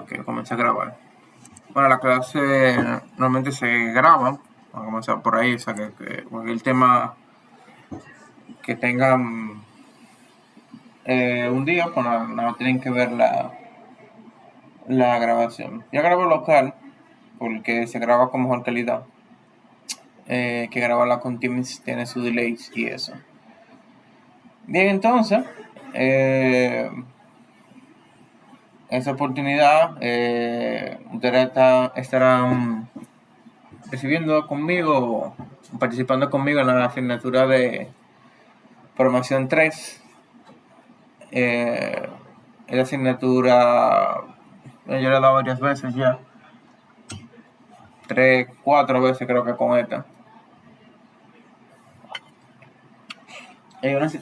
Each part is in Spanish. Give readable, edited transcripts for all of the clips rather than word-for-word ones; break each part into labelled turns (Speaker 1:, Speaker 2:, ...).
Speaker 1: que comencé a grabar. Bueno, la clase normalmente se graba, vamos a comenzar por ahí, o sea, que cualquier tema que tengan un día, pues nada, tienen que ver la grabación. Yo grabo local, porque se graba con mejor calidad, que grabarla con Teams tiene su delays y eso. Bien, entonces, esa oportunidad ustedes estarán recibiendo conmigo, participando conmigo en la asignatura de Programación 3. Esa asignatura yo la he dado varias veces ya, 3, 4 veces creo que con esta.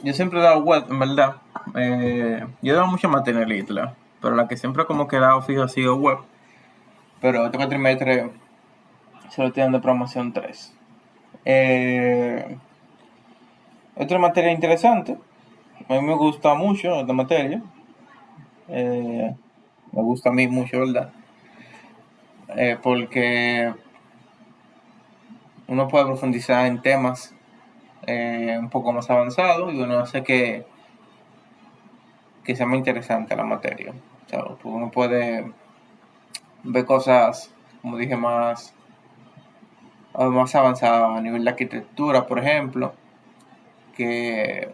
Speaker 1: Yo siempre he dado web, en verdad. Yo he dado mucha materia en Litla, pero la que siempre como que he dado fijo ha sido web. Pero este trimestre solo estoy dando Programación 3. Otra materia interesante, a mí me gusta mucho esta materia. Me gusta a mí mucho, ¿verdad? Porque uno puede profundizar en temas un poco más avanzados y uno hace que sea muy interesante la materia. O sea, uno puede ver cosas, como dije, más avanzadas a nivel de arquitectura, por ejemplo, que,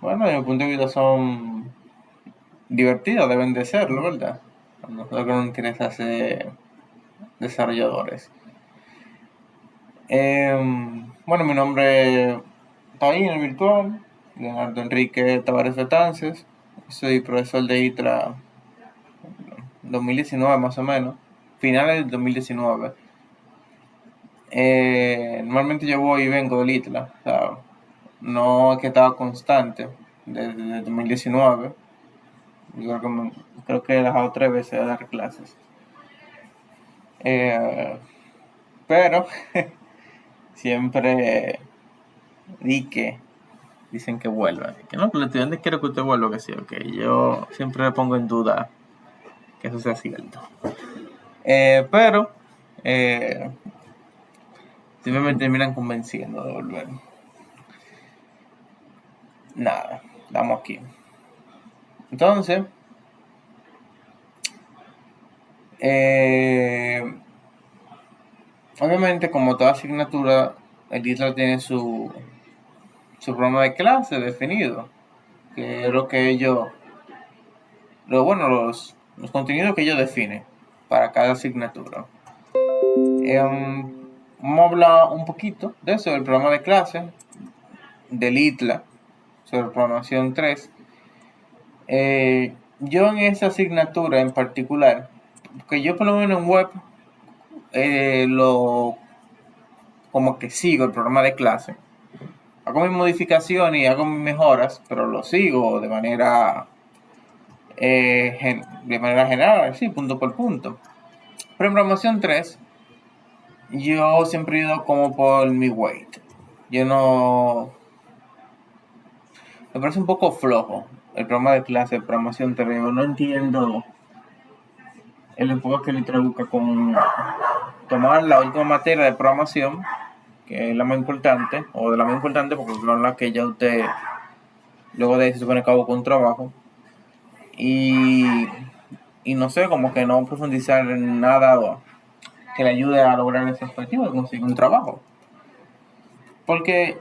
Speaker 1: bueno, desde mi punto de vista son divertidas, deben de serlo, ¿verdad? A nosotros que nos interesa ser desarrolladores. Bueno, mi nombre está ahí en el virtual, Leonardo Enrique Tavares Betances. Soy profesor de ITRA 2019 más o menos, finales del 2019. Normalmente yo voy y vengo del ITLA, o sea, no es que estaba constante desde 2019. Yo creo que he dejado 3 veces de dar clases. Pero siempre dicen que vuelva. Que no, que el estudiante quiere que usted vuelva, que sí, ok. Yo siempre le pongo en duda que eso sea cierto. Pero siempre me terminan convenciendo de volver. Nada, estamos aquí. Entonces, obviamente, como toda asignatura, el ITLA tiene su programa de clase definido, que es lo que ellos, los contenidos que ellos definen para cada asignatura. Vamos a hablar un poquito de eso, del programa de clase del ITLA, sobre programación 3. Yo en esa asignatura en particular, que yo por lo menos en web como que sigo el programa de clase, hago mis modificaciones y hago mis mejoras, pero lo sigo de manera general, sí, punto por punto. Pero en programación 3 yo siempre he ido como por mi weight. Yo no... Me parece un poco flojo el programa de clase de programación 3. Yo no entiendo el enfoque que le busca con tomar la última materia de programación, que es la más importante, o de la más importante porque es la que ya usted luego de eso se pone a cabo con un trabajo, y no sé, como que no profundizar en nada que le ayude a lograr ese objetivo de conseguir un trabajo. Porque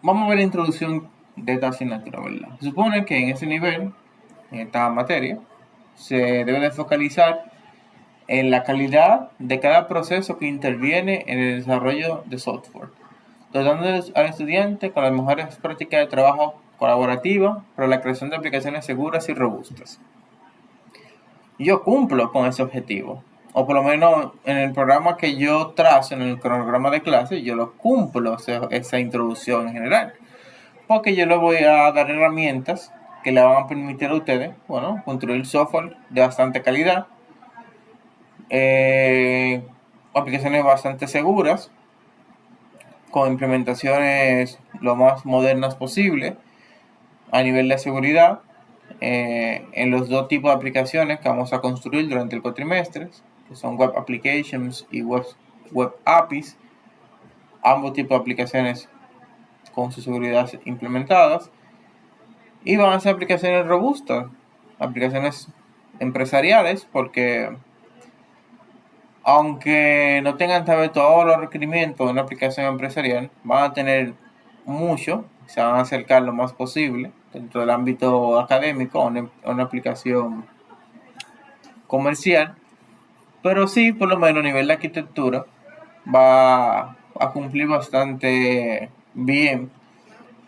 Speaker 1: vamos a ver la introducción de esta asignatura, ¿verdad? Se supone que en ese nivel, en esta materia, se debe de focalizar en la calidad de cada proceso que interviene en el desarrollo de software, dotando al estudiante con las mejores prácticas de trabajo colaborativa para la creación de aplicaciones seguras y robustas. Yo cumplo con ese objetivo, o por lo menos en el programa que yo trazo, en el cronograma de clase, yo lo cumplo, esa introducción en general, porque yo le voy a dar herramientas que le van a permitir a ustedes, construir software de bastante calidad, aplicaciones bastante seguras, con implementaciones lo más modernas posible a nivel de seguridad, en los dos tipos de aplicaciones que vamos a construir durante el cuatrimestre, que son Web Applications y Web APIs, ambos tipos de aplicaciones con su seguridad implementadas, y van a ser aplicaciones robustas, aplicaciones empresariales, porque aunque no tengan tal vez todos los requerimientos de una aplicación empresarial, van a tener mucho, se van a acercar lo más posible dentro del ámbito académico a una aplicación comercial, pero sí, por lo menos a nivel de arquitectura, va a cumplir bastante bien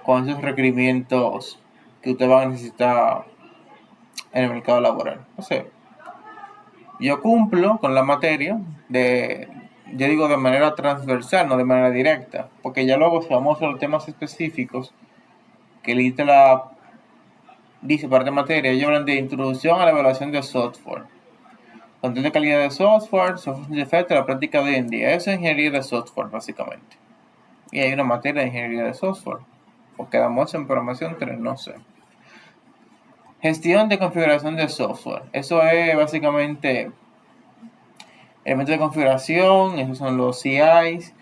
Speaker 1: con esos requerimientos que usted va a necesitar en el mercado laboral. O sea, yo cumplo con la materia yo digo de manera transversal, no de manera directa, porque ya luego si vamos a los temas específicos que el ITLA dice para de materia, ellos hablan de introducción a la evaluación de software, control de calidad de software de efecto, la práctica de hoy en día. Eso es ingeniería de software, básicamente. Y hay una materia de ingeniería de software, o quedamos en programación 3, no sé. Gestión de configuración de software. Eso es básicamente elementos de configuración, esos son los CIs,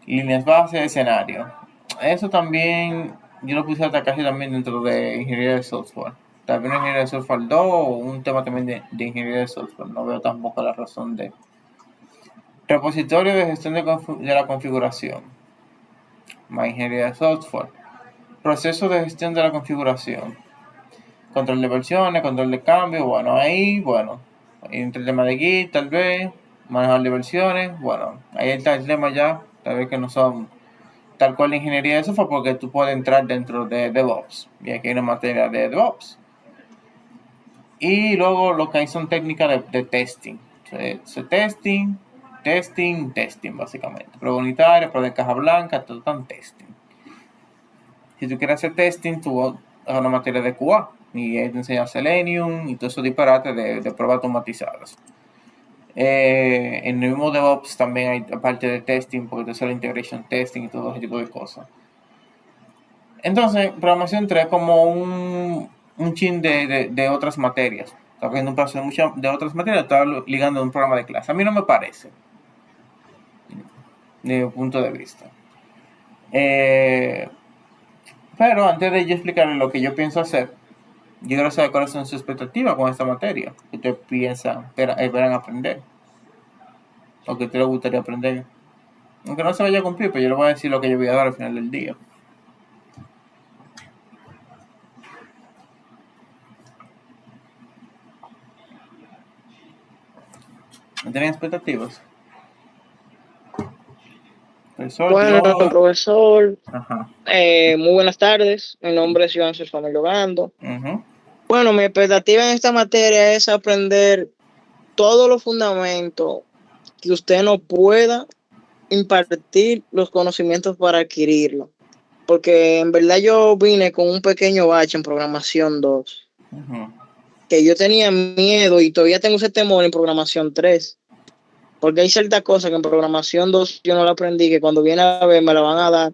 Speaker 1: líneas base, escenario. Eso también yo lo puse hasta casi también dentro de ingeniería de software. También ingeniería de software 2 o un tema también de ingeniería de software. No veo tampoco la razón de. Repositorio de gestión de la configuración. Más ingeniería de software. Proceso de gestión de la configuración. Control de versiones, control de cambio. Bueno, ahí, entre el tema de Git, tal vez. Manejar de versiones. Bueno, ahí está el tema ya. Tal vez que no son tal cual la ingeniería de software, porque tú puedes entrar dentro de DevOps. Y aquí hay una materia de DevOps. Y luego lo que hay son técnicas de testing. Testing, básicamente. Prueba unitaria, prueba de caja blanca, todo tan testing. Si tú quieres hacer testing, tú vas a una materia de QA. Y ahí te enseñan Selenium y todo eso disparate de pruebas automatizadas. En el mismo DevOps también hay parte de testing, porque te sale integration testing y todo ese tipo de cosas. Entonces, programación 3 es como un chin de otras materias. Está cogiendo un paso de otras materias, está ligando a un programa de clase. A mí no me parece, de mi punto de vista. Pero antes de yo explicarle lo que yo pienso hacer, yo quiero saber cuáles son sus expectativas con esta materia. ¿Qué ustedes piensan, esperan aprender? ¿O qué te les gustaría aprender? Aunque no se vaya a cumplir, pero yo les voy a decir lo que yo voy a dar al final del día. ¿No tienen expectativas? Profesor,
Speaker 2: Bueno, profesor,
Speaker 1: Ajá.
Speaker 2: muy buenas tardes. Mi nombre es Iván Serfamil Logando.
Speaker 1: Uh-huh.
Speaker 2: Bueno, mi expectativa en esta materia es aprender todos los fundamentos que usted no pueda impartir los conocimientos para adquirirlo. Porque en verdad yo vine con un pequeño bache en programación 2,
Speaker 1: Uh-huh.
Speaker 2: que yo tenía miedo y todavía tengo ese temor en programación 3. Porque hay ciertas cosas que en programación 2 yo no la aprendí, que cuando viene a ver me la van a dar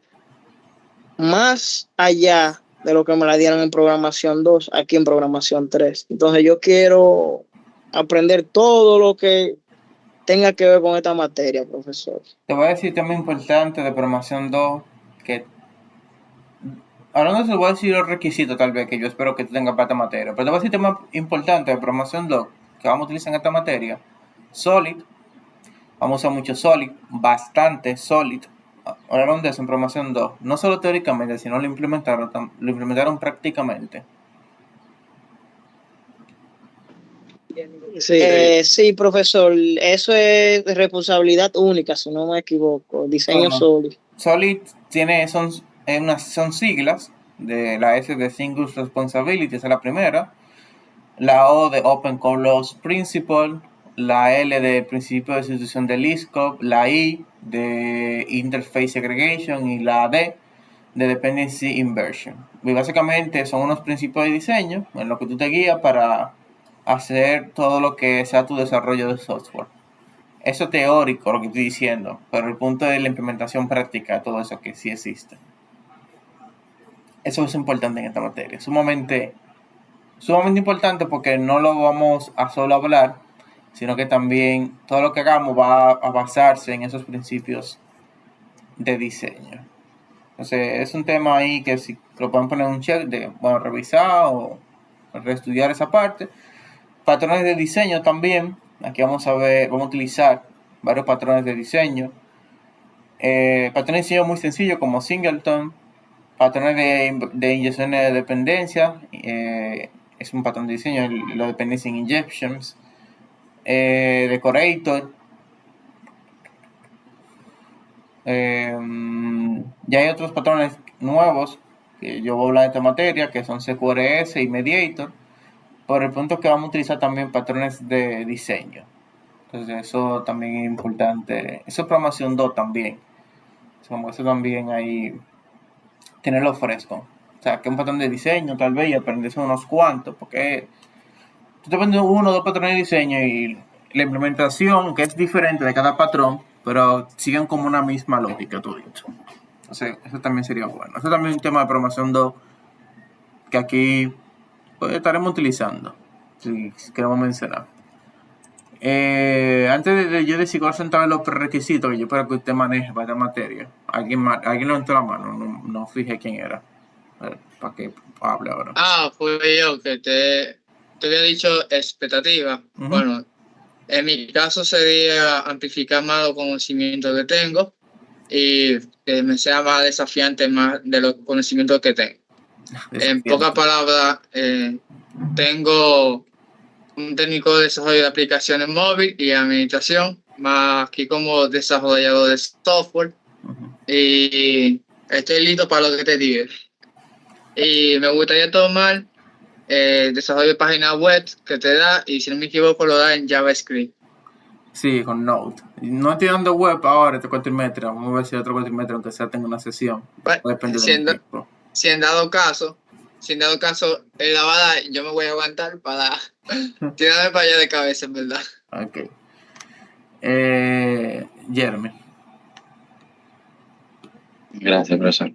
Speaker 2: más allá de lo que me la dieron en programación 2, aquí en programación 3. Entonces yo quiero aprender todo lo que tenga que ver con esta materia, profesor.
Speaker 1: Te voy a decir tema importante de programación 2, que ahora no te voy a decir los requisitos tal vez que yo espero que tú tengas para esta materia, pero te voy a decir tema importante de programación 2 que vamos a utilizar en esta materia. Solid, vamos a usar mucho Solid, bastante Solid. Hablaron de eso en programación 2, no solo teóricamente, sino lo implementaron prácticamente.
Speaker 2: Sí, profesor, eso es responsabilidad única, si no me equivoco, diseño
Speaker 1: No.
Speaker 2: Solid.
Speaker 1: Solid son siglas de la S de Single Responsibility, esa es la primera. La O de Open Core Laws Principle, la L de Principio de Sustitución del ISCOP, la I de Interface Segregation y la D de Dependency Inversion. Y básicamente son unos principios de diseño en los que tú te guías para hacer todo lo que sea tu desarrollo de software. Eso teórico lo que estoy diciendo, pero el punto de la implementación práctica, todo eso que sí existe. Eso es importante en esta materia, sumamente sumamente importante porque no lo vamos a solo hablar, sino que también todo lo que hagamos va a basarse en esos principios de diseño. Entonces, es un tema ahí que si lo pueden poner un check de, bueno, revisar o reestudiar esa parte. Patrones de diseño también. Aquí vamos a ver, vamos a utilizar varios patrones de diseño. Patrones de diseño muy sencillos como singleton, patrones de inyección de dependencia, es un patrón de diseño, los dependency injections, decorator, ya hay otros patrones nuevos que yo voy a hablar de esta materia, que son CQRS y Mediator, por el punto que vamos a utilizar también patrones de diseño. Entonces eso también es importante, eso es programación 2 también, eso también ahí tenerlo fresco. O sea, que un patrón de diseño tal vez y aprenderse unos cuantos, porque tú te aprendes uno o dos patrones de diseño y la implementación, que es diferente de cada patrón, pero siguen como una misma lógica todo esto. Entonces, eso también sería bueno. Eso también es un tema de programación 2 que aquí pues, estaremos utilizando, si queremos mencionar. Antes de yo decir cuáles son todos los prerequisitos que yo espero que usted maneje para esta materia, alguien levantó la mano, no fijé quién era. Para que hable ahora.
Speaker 3: Fui yo que te había dicho expectativa. Bueno, en mi caso sería amplificar más los conocimientos que tengo y que me sea más desafiante más de los conocimientos que tengo. En pocas palabras, tengo un técnico de desarrollo de aplicaciones móvil y administración, más aquí como desarrollador de software. Y estoy listo para lo que te diga. Y me gustaría tomar desarrollo de página web que te da, y si no me equivoco lo da en JavaScript.
Speaker 1: Sí, con Node. No estoy dando web ahora este cuatrimestre. Vamos a ver si otro cuatrimestre, aunque sea, tengo una sesión.
Speaker 3: Bueno,
Speaker 1: depende del tiempo.
Speaker 3: Si en dado caso, él la va a dar, yo me voy a aguantar para tirarme para allá de cabeza, en verdad.
Speaker 1: Ok. Jeremy.
Speaker 4: Gracias, profesor.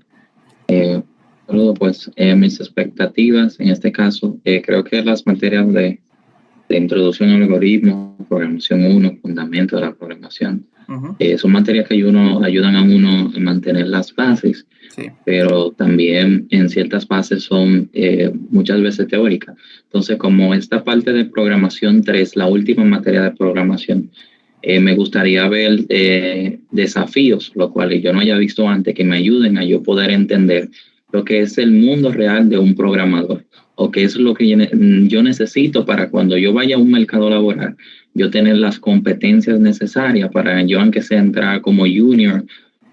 Speaker 4: Pues mis expectativas en este caso, creo que las materias de introducción al algoritmo, programación 1, fundamento de la programación, son materias que ayudan a uno a mantener las bases, sí, pero también en ciertas bases son muchas veces teóricas. Entonces, como esta parte de programación 3, la última materia de programación, me gustaría ver desafíos, los cuales yo no haya visto antes, que me ayuden a yo poder entender lo que es el mundo real de un programador, o qué es lo que yo necesito para cuando yo vaya a un mercado laboral, yo tener las competencias necesarias para yo, aunque sea entrar como junior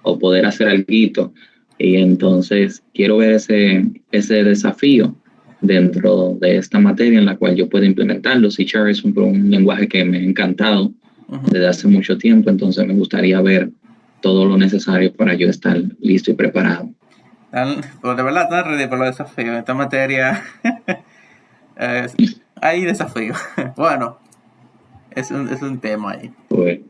Speaker 4: o poder hacer algo. Y entonces quiero ver ese desafío dentro de esta materia en la cual yo puedo implementarlo. C# es un lenguaje que me ha encantado desde hace mucho tiempo, entonces me gustaría ver todo lo necesario para yo estar listo y preparado.
Speaker 1: Pues de verdad están ready por los desafíos. En esta materia hay desafíos. Bueno, es un tema ahí.
Speaker 4: Pues,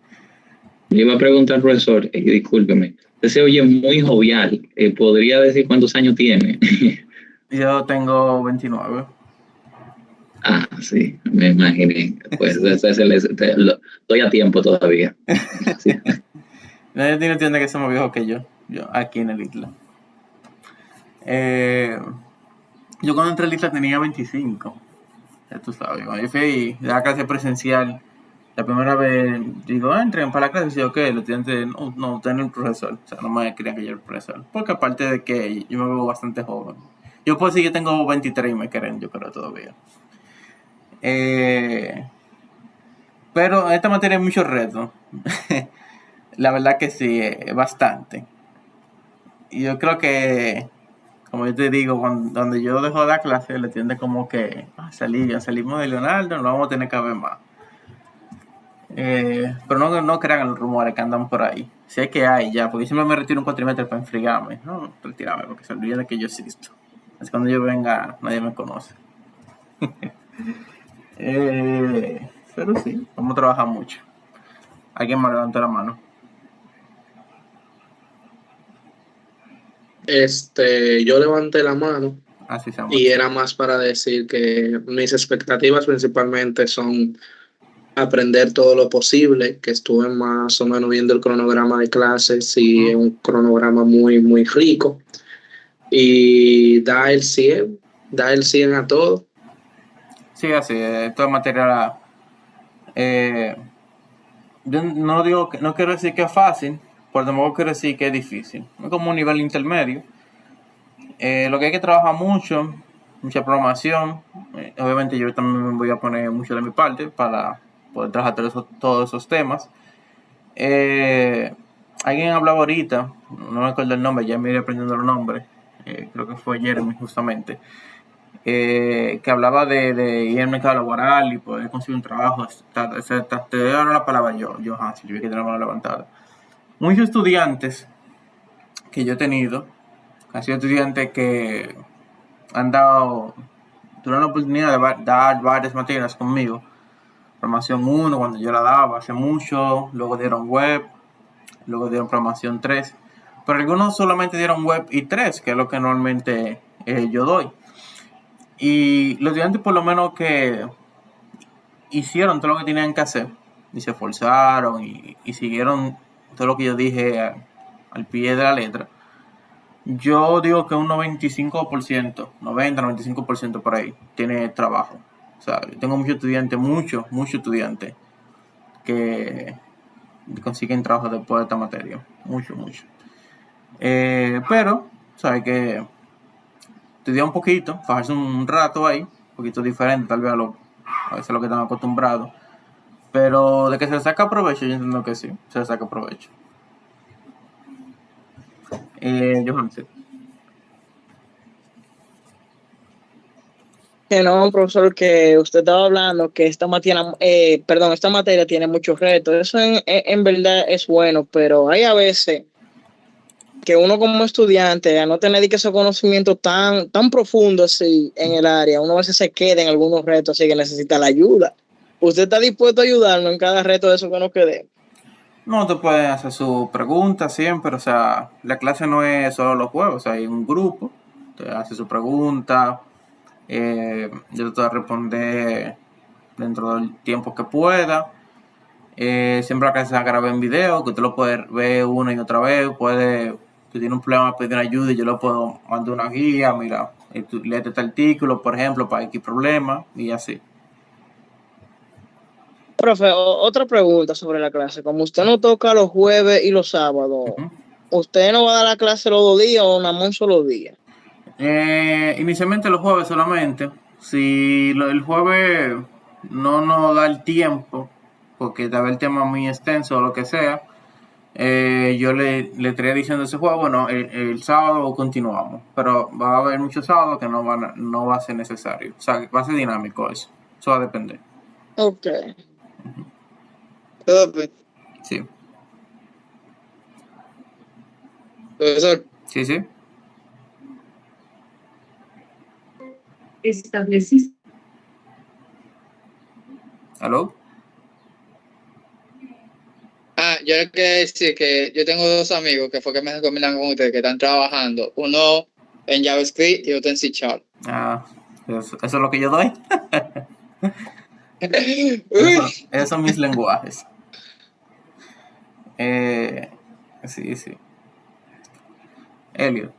Speaker 4: le iba a preguntar al profesor, discúlpeme, usted se oye muy jovial, ¿podría decir cuántos años tiene?
Speaker 1: Yo tengo 29.
Speaker 4: Sí, me imaginé. Pues estoy a tiempo todavía. Sí.
Speaker 1: Nadie entiende que somos viejos que yo aquí en el isla. Yo cuando entré al isla tenía 25. Ya tú sabes, cuando yo fui a la clase presencial, la primera vez digo, entren para la clase, y yo, ¿qué? El estudiante, no, usted no es el profesor. O sea, no me crean que yo era el profesor. Porque aparte de que yo me veo bastante joven. Yo puedo decir que yo tengo 23 y me creen, yo creo todavía. Pero en esta materia hay muchos retos. La verdad que sí, bastante. Y yo creo que, como yo te digo, cuando yo dejo de dar clase, le tiende como que salimos de Leonardo, no vamos a tener que ver más. Pero no crean los rumores que andan por ahí. Sé que hay ya, porque siempre me retiro un cuatrimestre para enfriarme. No, retirarme, porque se olvida de que yo existo. Así cuando yo venga, nadie me conoce. Pero sí, vamos a trabajar mucho. ¿Alguien me levantó la mano?
Speaker 5: Yo levanté la mano.
Speaker 1: Así se
Speaker 5: Y era más para decir que mis expectativas principalmente son aprender todo lo posible, que estuve más o menos viendo el cronograma de clases y es un cronograma muy, muy rico. Y da el 100 a todo.
Speaker 1: Sí, así, toda materia. Yo no digo que, no quiero decir que es fácil, pero tampoco quiero decir que es difícil. Es como un nivel intermedio. Lo que hay que trabajar mucho, mucha programación. Obviamente yo también me voy a poner mucho de mi parte para poder trabajar todos esos temas. Alguien hablaba ahorita, no me acuerdo el nombre, ya me iré aprendiendo los nombres. Creo que fue Jeremy justamente. Que hablaba de ir al mercado laboral y poder conseguir un trabajo, etc. Te doy ahora la palabra yo Hansel, yo vi que tenía la mano levantada. Muchos estudiantes que yo he tenido, han sido estudiantes que han tuvieron la oportunidad de dar varias materias conmigo. Programación 1 cuando yo la daba hace mucho, luego dieron web, luego dieron programación 3, pero algunos solamente dieron web y 3, que es lo que normalmente yo doy. Y los estudiantes por lo menos que hicieron todo lo que tenían que hacer y se esforzaron y siguieron todo lo que yo dije al pie de la letra, yo digo que un 95%, 90-95% por ahí tiene trabajo. O sea, yo tengo muchos estudiantes que consiguen trabajo después de esta materia. Mucho. Pero, sabes que estudiar un poquito, fajarse un rato ahí, un poquito diferente tal vez a veces a lo que están acostumbrados. Pero de que se saca provecho, yo entiendo que sí, se saca provecho. Johansen.
Speaker 2: Que no, profesor, que usted estaba hablando que esta materia tiene muchos retos. Eso en verdad es bueno, pero hay a veces que uno como estudiante, a no tener esos conocimientos tan profundos así en el área, uno a veces se queda en algunos retos así que necesita la ayuda. ¿Usted está dispuesto a ayudarnos en cada reto de eso que nos quede?
Speaker 1: No, te pueden hacer su pregunta siempre, o sea, la clase no es solo los juegos, hay un grupo, te hace su pregunta, yo te voy a responder dentro del tiempo que pueda. Siempre la clase se graba en video, que usted lo puede ver una y otra vez, si tiene un problema pedir ayuda y yo le puedo mandar una guía, mira, léete este artículo, por ejemplo, para X problema, y así.
Speaker 2: Profe, otra pregunta sobre la clase. Como usted no toca los jueves y los sábados, ¿usted no va a dar la clase los 2 días o nada más un solo día?
Speaker 1: Inicialmente los jueves solamente. Si el jueves no nos da el tiempo, porque tal vez el tema es muy extenso o lo que sea, yo le estaría diciendo ese juego, bueno, el sábado continuamos. Pero va a haber muchos sábados que no va a ser necesario. O sea, va a ser dinámico eso. Eso va a depender.
Speaker 2: Ok.
Speaker 1: Sí.
Speaker 5: Profesor.
Speaker 1: Sí.
Speaker 6: Estableciste.
Speaker 1: ¿Aló?
Speaker 3: Yo le quería decir que yo tengo 2 amigos que fue que me recomiendan con ustedes que están trabajando. Uno en JavaScript y otro en C#.
Speaker 1: Eso es lo que yo doy. Esos son mis lenguajes. Sí. Elliot.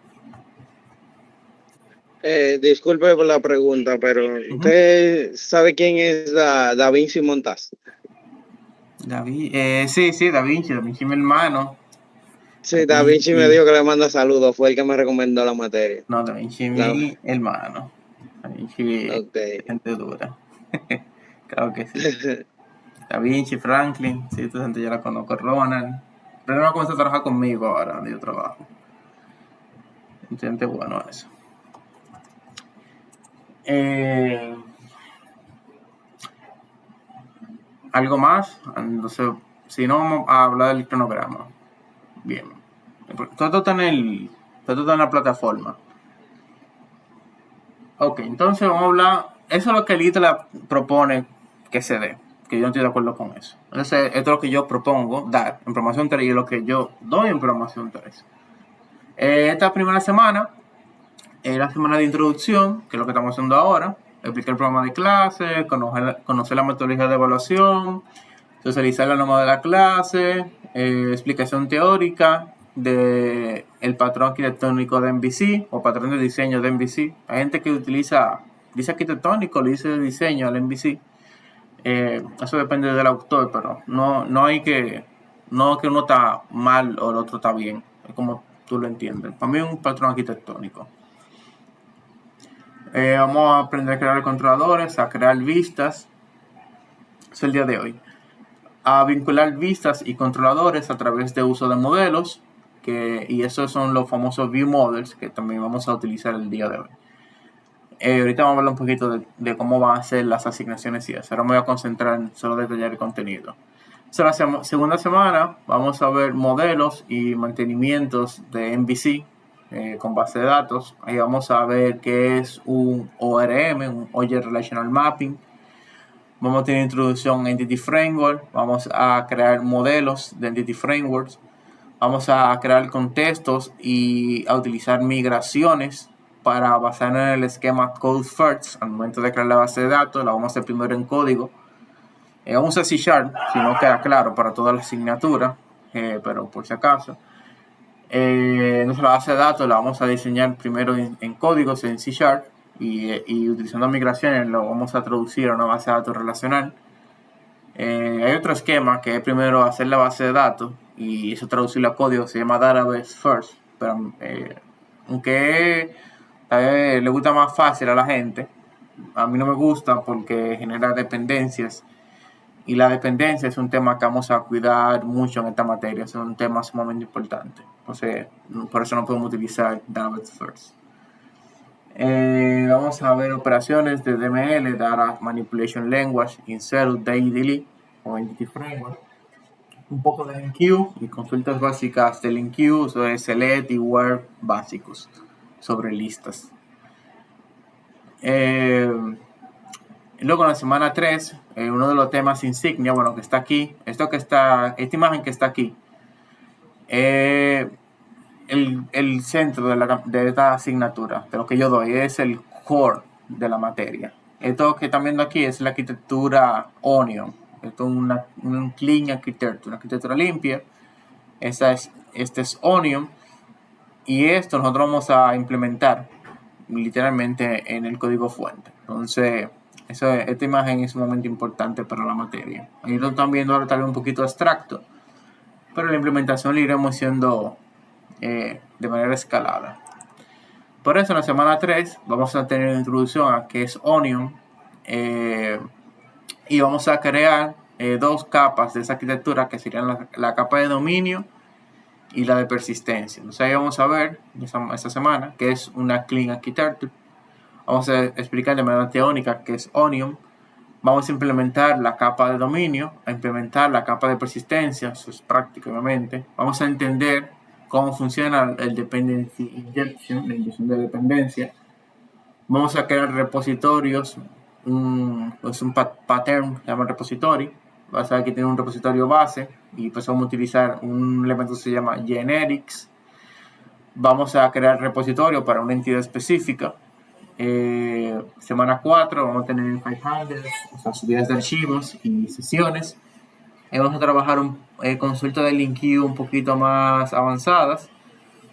Speaker 7: Disculpe por la pregunta, pero ¿usted sabe quién es Da Vinci Montaz?
Speaker 1: Sí, Da Vinci mi hermano.
Speaker 7: Sí, Da Vinci me dijo que le manda saludos, fue el que me recomendó la materia.
Speaker 1: No, Da Vinci mi hermano. Da Vinci gente dura. Claro que sí. Da Vinci, Franklin, sí, esta gente ya la conozco. Ronald. Pero no comienza a trabajar conmigo ahora donde yo trabajo. Gente bueno eso. ¿Algo más? Entonces, si no, vamos a hablar del cronograma. Bien. Todo está en la plataforma. Ok, entonces vamos a hablar. Eso es lo que el ITLA propone que se dé. Que yo no estoy de acuerdo con eso. Entonces, esto es lo que yo propongo dar en programación 3 y lo que yo doy en programación 3. Esta primera semana la semana de introducción, que es lo que estamos haciendo ahora, explicar el programa de clase, conocer la metodología de evaluación, socializar la norma de la clase, explicación teórica del patrón arquitectónico de MVC o patrón de diseño de MVC. Hay gente que dice arquitectónico, le dice diseño al MVC. Eso depende del autor, pero no que uno está mal o el otro está bien. Es como tú lo entiendes. Para mí es un patrón arquitectónico. Vamos a aprender a crear controladores, a crear vistas. Es el día de hoy. A vincular vistas y controladores a través de uso de modelos, y esos son los famosos view models que también vamos a utilizar el día de hoy. Ahorita vamos a hablar un poquito de cómo van a ser las asignaciones y eso. Ahora me voy a concentrar en solo detallar el contenido. La segunda semana vamos a ver modelos y mantenimientos de MVC con base de datos. Ahí vamos a ver qué es un ORM, un Object Relational Mapping. Vamos a tener introducción a Entity Framework. Vamos a crear modelos de Entity Frameworks. Vamos a crear contextos y a utilizar migraciones para basarnos en el esquema Code First. Al momento de crear la base de datos, la vamos a hacer primero en código. Vamos a C#, si no queda claro para toda la asignatura, pero por si acaso. Entonces la base de datos la vamos a diseñar primero en códigos en C# y utilizando migraciones lo vamos a traducir a una base de datos relacional. Hay otro esquema que es primero hacer la base de datos y eso traducirlo a código, se llama Database First, pero aunque le gusta más fácil a la gente, a mí no me gusta porque genera dependencias. Y la dependencia es un tema que vamos a cuidar mucho en esta materia, es un tema sumamente importante. Entonces, por eso no podemos utilizar Database First. Vamos a ver operaciones de DML, Data Manipulation Language, Insert, Update, Delete o Entity Framework. Un poco de LINQ y consultas básicas de LINQ sobre Select y Where básicos sobre listas. Luego en la semana 3, uno de los temas insignia, que está aquí, esta imagen que está aquí, el centro de esta asignatura, de lo que yo doy, es el core de la materia. Esto que están viendo aquí es la arquitectura Onion. Esto es un clean architecture, una arquitectura limpia. Este es Onion. Y esto nosotros vamos a implementar literalmente en el código fuente. Entonces, esta imagen es sumamente importante para la materia. Ahí lo están viendo ahora tal vez un poquito abstracto, pero la implementación la iremos haciendo de manera escalada. Por eso en la semana 3 vamos a tener una introducción a qué es Onion y vamos a crear dos capas de esa arquitectura que serían la capa de dominio y la de persistencia. Entonces ahí vamos a ver esta semana qué es una clean architecture. Vamos a explicar de manera teórica qué es Onion. Vamos a implementar la capa de dominio, a implementar la capa de persistencia, eso es práctico obviamente. Vamos a entender cómo funciona el dependency injection, la inyección de dependencia. Vamos a crear repositorios, un pattern, se llama repository. Vas a ver que tiene un repositorio base y pues vamos a utilizar un elemento que se llama generics. Vamos a crear repositorio para una entidad específica. Semana 4 vamos a tener 500, o sea, subidas de archivos y sesiones. Vamos a trabajar consulta de LINQ un poquito más avanzadas.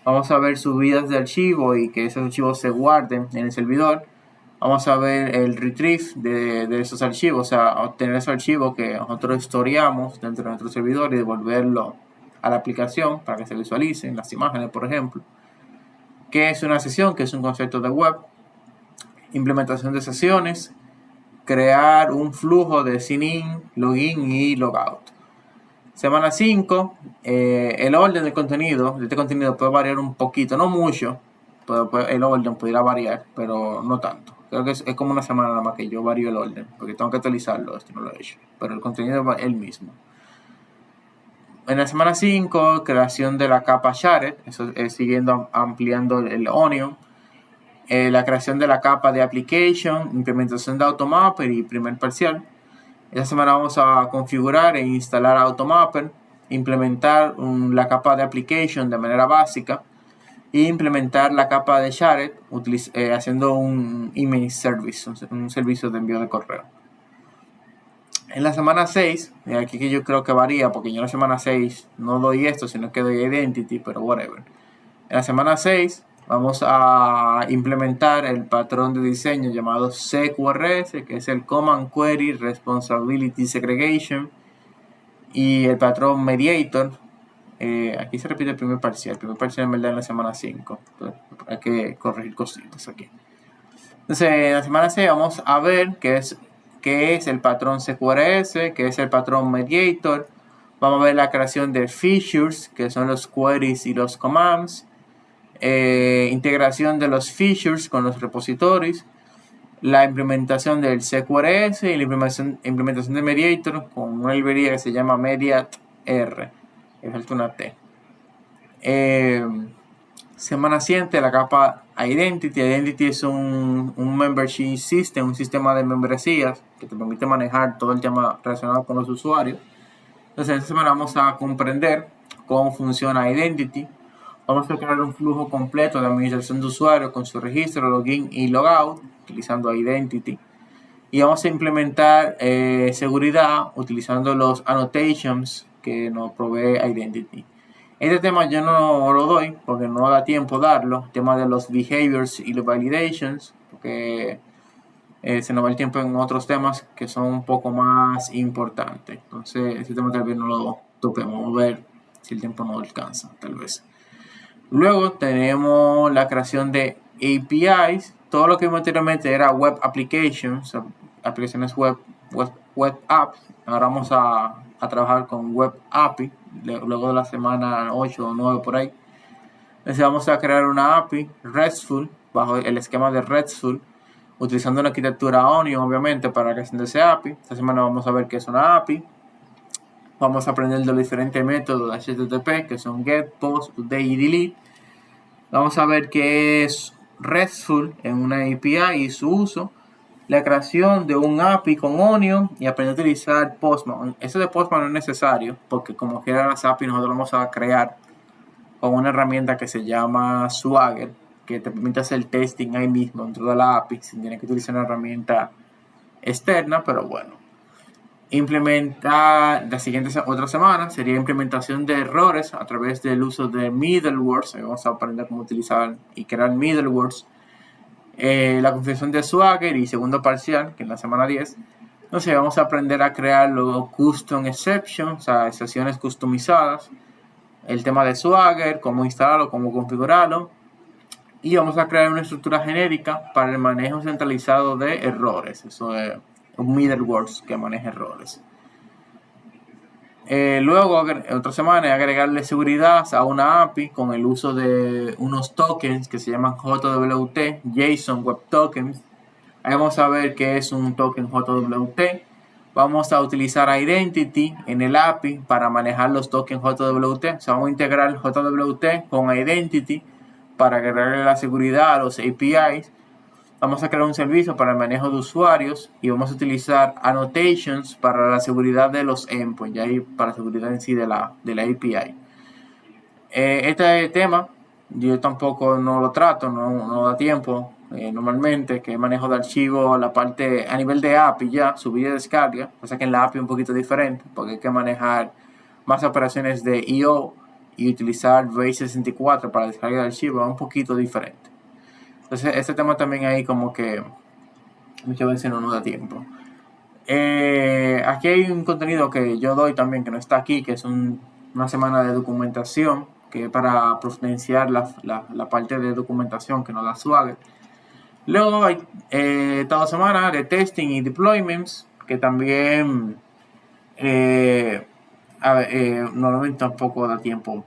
Speaker 1: Vamos a ver subidas de archivo y que esos archivos se guarden en el servidor. Vamos a ver el retrieve de esos archivos, o sea, obtener esos archivos que nosotros historiamos dentro de nuestro servidor y devolverlo a la aplicación para que se visualicen las imágenes, por ejemplo. ¿Qué es una sesión? ¿Qué es un concepto de web? Implementación de sesiones, crear un flujo de sign-in, login y logout. Semana 5, el orden del contenido, de este contenido puede variar un poquito, no mucho, pero el orden pudiera variar, pero no tanto. Creo que es como una semana nada más que yo varío el orden, porque tengo que actualizarlo, esto no lo he hecho, pero el contenido es el mismo. En la semana 5, creación de la capa Shared, eso es siguiendo ampliando el Onion. La creación de la capa de application, implementación de Automapper y primer parcial. Esta semana vamos a configurar e instalar Automapper, implementar la capa de application de manera básica y implementar la capa de Shared haciendo un email service, un servicio de envío de correo. En la semana 6, aquí que yo creo que varía, porque yo en la semana 6 no doy esto, sino que doy Identity, pero whatever. En la semana 6 vamos a implementar el patrón de diseño llamado CQRS, que es el Command Query Responsibility Segregation, y el patrón Mediator. Aquí se repite el primer parcial en verdad en la semana 5. Entonces, hay que corregir cositas aquí. Entonces, en la semana 6 vamos a ver qué es el patrón CQRS, qué es el patrón Mediator. Vamos a ver la creación de features, que son los queries y los commands. Integración de los features con los repositorios. La implementación del CQRS y la implementación de Mediator con una librería que se llama Mediat-R. Es falta una T. Semana siguiente, la capa Identity. Identity es un membership system, un sistema de membresías que te permite manejar todo el tema relacionado con los usuarios. Entonces, esta semana vamos a comprender cómo funciona Identity. Vamos a crear un flujo completo de administración de usuarios con su registro, login y logout utilizando Identity. Y vamos a implementar seguridad utilizando los annotations que nos provee Identity. Este tema yo no lo doy porque no da tiempo darlo. El tema de los behaviors y los validations, porque se nos va el tiempo en otros temas que son un poco más importantes. Entonces, ese tema tal vez no lo toquemos. Vamos a ver si el tiempo no alcanza, tal vez. Luego tenemos la creación de APIs. Todo lo que anteriormente era web applications, aplicaciones web apps. Ahora vamos a trabajar con web API. Luego de la semana 8 o 9 por ahí. Entonces vamos a crear una API RESTful bajo el esquema de RESTful, utilizando una arquitectura Onion, obviamente, para la creación de ese API. Esta semana vamos a ver qué es una API. Vamos a aprender de los diferentes métodos de HTTP, que son GET, POST, UDATE y DELETE. Vamos a ver qué es RESTful en una API y su uso. La creación de un API con Onion y aprender a utilizar Postman. Eso de Postman no es necesario, porque como quiera las API nosotros vamos a crear con una herramienta que se llama Swagger, que te permite hacer testing ahí mismo dentro de la API sin tener que utilizar una herramienta externa, pero bueno. Implementar la siguiente otra semana sería implementación de errores a través del uso de middlewares. Ahí vamos a aprender cómo utilizar y crear middlewares. La configuración de Swagger y segundo parcial, que es la semana 10. Entonces vamos a aprender a crear los custom exceptions, o sea, excepciones customizadas. El tema de Swagger, cómo instalarlo, cómo configurarlo. Y vamos a crear una estructura genérica para el manejo centralizado de errores. Eso es un middlewares que maneja errores. Luego, otra semana, agregarle seguridad a una API con el uso de unos tokens que se llaman JWT, JSON Web Tokens. Ahí vamos a ver qué es un token JWT. Vamos a utilizar Identity en el API para manejar los tokens JWT. O sea, vamos a integrar JWT con Identity para agregarle la seguridad a los APIs. Vamos a crear un servicio para el manejo de usuarios y vamos a utilizar annotations para la seguridad de los endpoints, y ahí para la seguridad en sí de la API. Este tema yo tampoco no lo trato, no da tiempo normalmente, que manejo de archivos, la parte a nivel de API ya, subida y descarga. Pasa que en la API es un poquito diferente porque hay que manejar más operaciones de I/O y utilizar Base64 para descargar el archivo, es un poquito diferente. Entonces, este tema también ahí como que muchas veces no nos da tiempo. Aquí hay un contenido que yo doy también, que no está aquí, que es una semana de documentación, que es para potenciar la parte de documentación que nos da Swagger. Luego hay toda semana de testing y deployments, que también normalmente tampoco da tiempo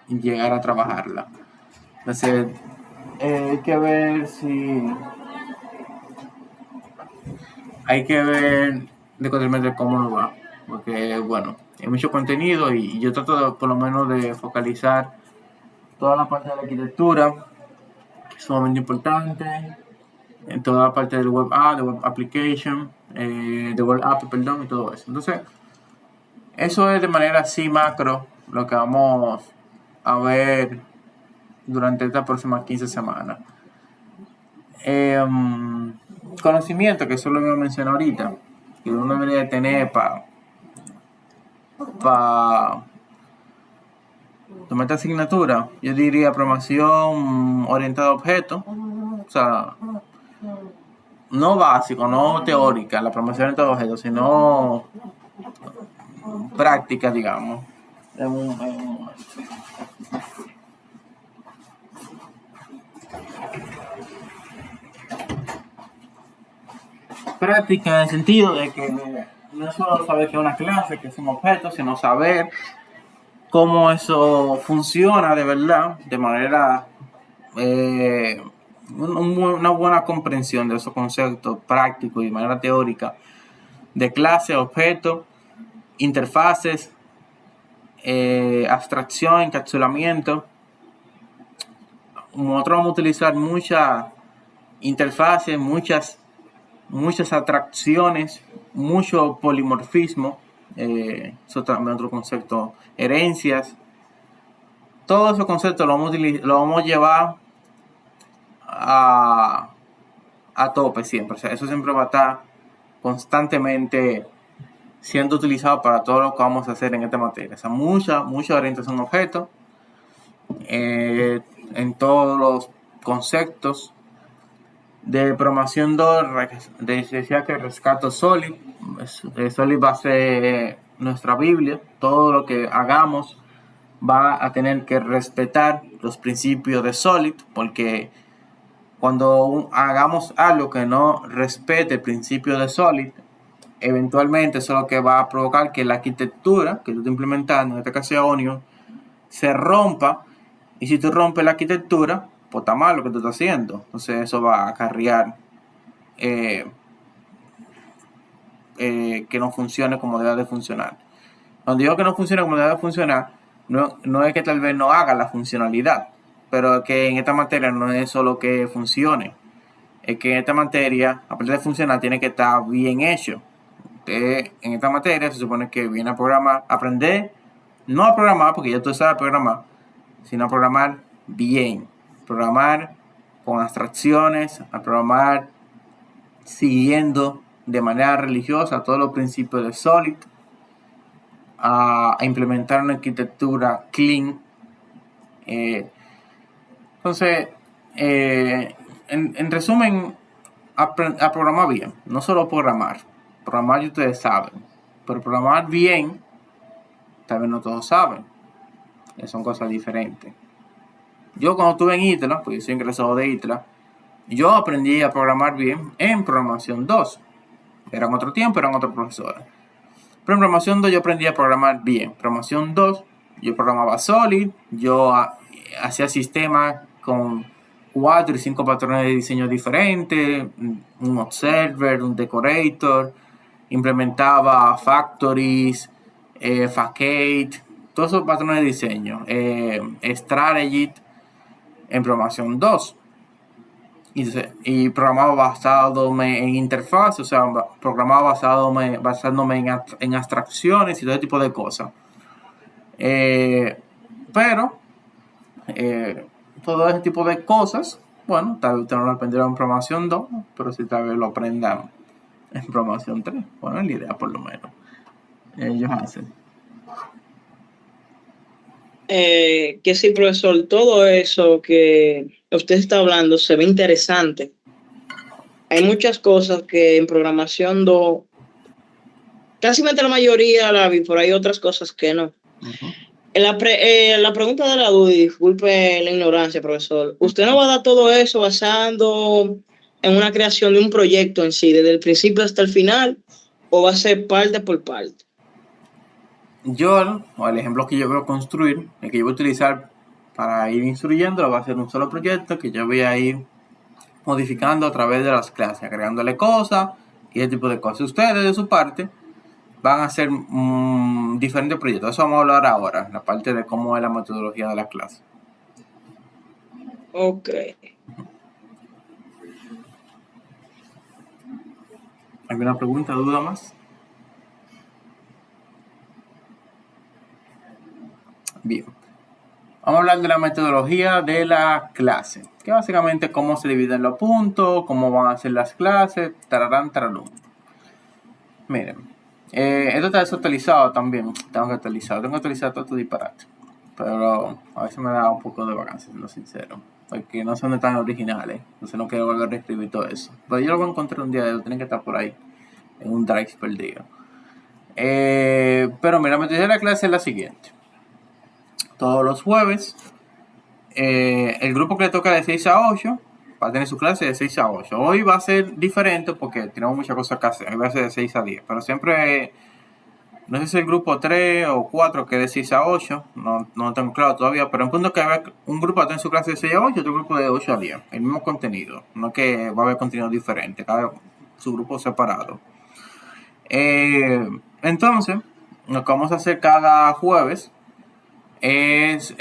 Speaker 1: llegar a trabajarla. Entonces, hay que ver de cómo nos va, porque bueno, hay mucho contenido y yo trato por lo menos de focalizar toda la parte de la arquitectura, que es sumamente importante, en toda la parte del web app, de web application, de web app, perdón, y todo eso. Entonces, eso es de manera así macro lo que vamos a ver durante estas próximas 15 semanas. Conocimiento, que eso lo voy a mencionar ahorita, que uno debería tener para tomar esta asignatura. Yo diría programación orientada a objetos, o sea, no básico, no teórica, la programación orientada a objetos, sino práctica, digamos. Práctica en el sentido de que no solo saber que es una clase, que es un objeto, sino saber cómo eso funciona de verdad, de manera, una buena comprensión de esos conceptos prácticos y de manera teórica, de clase, objeto, interfaces, abstracción, encapsulamiento. Nosotros vamos a utilizar muchas interfaces, muchas atracciones, mucho polimorfismo, eso también otro concepto, herencias. Todos esos conceptos lo vamos a llevar a tope siempre. O sea, eso siempre va a estar constantemente siendo utilizado para todo lo que vamos a hacer en esta materia. O sea, mucha orientación a objetos, en todos los conceptos. De programación 2, decía que rescato Solid. Solid va a ser nuestra Biblia. Todo lo que hagamos va a tener que respetar los principios de Solid, porque cuando hagamos algo que no respete el principio de Solid, eventualmente eso es lo que va a provocar que la arquitectura que tú estás implementando, en este caso Onion, se rompa. Y si tú rompes la arquitectura, pues está mal lo que tú estás haciendo. Entonces eso va a acarrear que no funcione como debe de funcionar. Cuando digo que no funcione como debe de funcionar, no es que tal vez no haga la funcionalidad, pero que en esta materia no es solo que funcione, es que en esta materia, aparte de funcionar, tiene que estar bien hecho. En esta materia se supone que viene a programar, aprender, no a programar, porque ya tú sabes programar, sino a programar bien, programar con abstracciones, a programar siguiendo de manera religiosa todos los principios de Solid, a implementar una arquitectura clean. Entonces, en resumen, a programar bien, no solo programar ya ustedes saben, pero programar bien, tal vez no todos saben, son cosas diferentes. Yo cuando estuve en ITLA, pues yo soy ingresado de ITLA, yo aprendí a programar bien en programación 2. Eran otro tiempo, eran otros profesores. Pero en programación 2 yo aprendí a programar bien. Programación 2 yo programaba Solid, yo hacía sistemas con 4 y 5 patrones de diseño diferentes, un observer, un decorator, implementaba factories, facade, todos esos patrones de diseño, strategy en programación 2. Y programaba basándome en interfaz, o sea, programaba basándome en abstracciones y todo ese tipo de cosas. Pero todo ese tipo de cosas, bueno, tal vez usted no lo aprendieron en programación 2, pero si tal vez lo aprendan en programación 3. Bueno, es la idea por lo menos. Ellos hacen.
Speaker 2: Que sí, profesor, todo eso que usted está hablando se ve interesante. Hay muchas cosas que en programación 2, casi la mayoría la vi, pero hay otras cosas que no. Uh-huh. La pregunta de la duda, disculpe la ignorancia, profesor. ¿Usted no va a dar todo eso basando en una creación de un proyecto en sí, desde el principio hasta el final, o va a ser parte por parte?
Speaker 1: Yo, o el ejemplo que yo voy a construir, el que yo voy a utilizar para ir instruyendo, va a ser un solo proyecto que yo voy a ir modificando a través de las clases, agregándole cosas y ese tipo de cosas. Ustedes, de su parte, van a hacer diferentes proyectos. Eso vamos a hablar ahora, la parte de cómo es la metodología de la clase.
Speaker 2: Ok.
Speaker 1: ¿Alguna pregunta, duda más? Bien. Vamos a hablar de la metodología de la clase, que básicamente cómo se dividen los puntos, cómo van a ser las clases, tararán, taralum. Miren, esto está desactualizado también, tengo que actualizar todo tu disparate, pero a veces me da un poco de vacancia, siendo sincero, porque no son de tan originales, entonces no quiero volver a reescribir todo eso, pero yo lo voy a encontrar un día, tienen que estar por ahí, en un drive perdido. Pero mira, la metodología de la clase es la siguiente. Todos los jueves, el grupo que le toca de 6 a 8 va a tener su clase de 6 a 8. Hoy va a ser diferente porque tenemos muchas cosas que hacer. Hoy va a ser de 6 a 10. Pero siempre, no sé si es el grupo 3 o 4 que es de 6 a 8. No tengo claro todavía. Pero en punto que va a haber un grupo va a tener su clase de 6 a 8 y otro grupo de 8 a 10. El mismo contenido. No es que va a haber contenido diferente. Cada su grupo separado. Entonces, lo que vamos a hacer cada jueves es,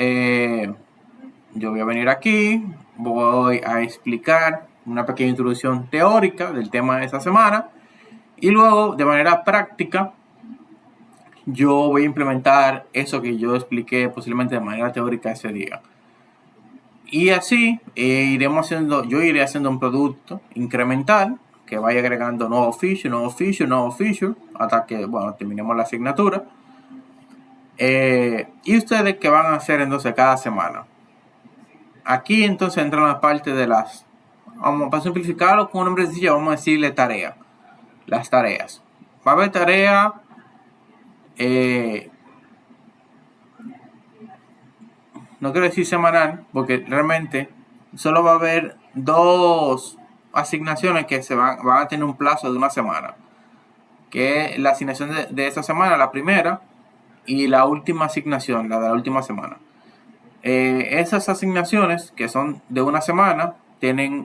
Speaker 1: yo voy a venir aquí, voy a explicar una pequeña introducción teórica del tema de esta semana y luego de manera práctica yo voy a implementar eso que yo expliqué posiblemente de manera teórica ese día. Y así yo iré haciendo un producto incremental que vaya agregando nuevos features, hasta que, bueno, terminemos la asignatura. Y ustedes qué van a hacer entonces cada semana. Aquí entonces entran la parte de las, para simplificarlo con un nombre sencillo, vamos a decirle tarea. Las tareas. Va a haber tarea no quiero decir semanal, porque realmente solo va a haber 2 asignaciones que van a tener un plazo de una semana. Que es la asignación de esta semana, la primera, y la última asignación, la de la última semana. Esas asignaciones, que son de una semana,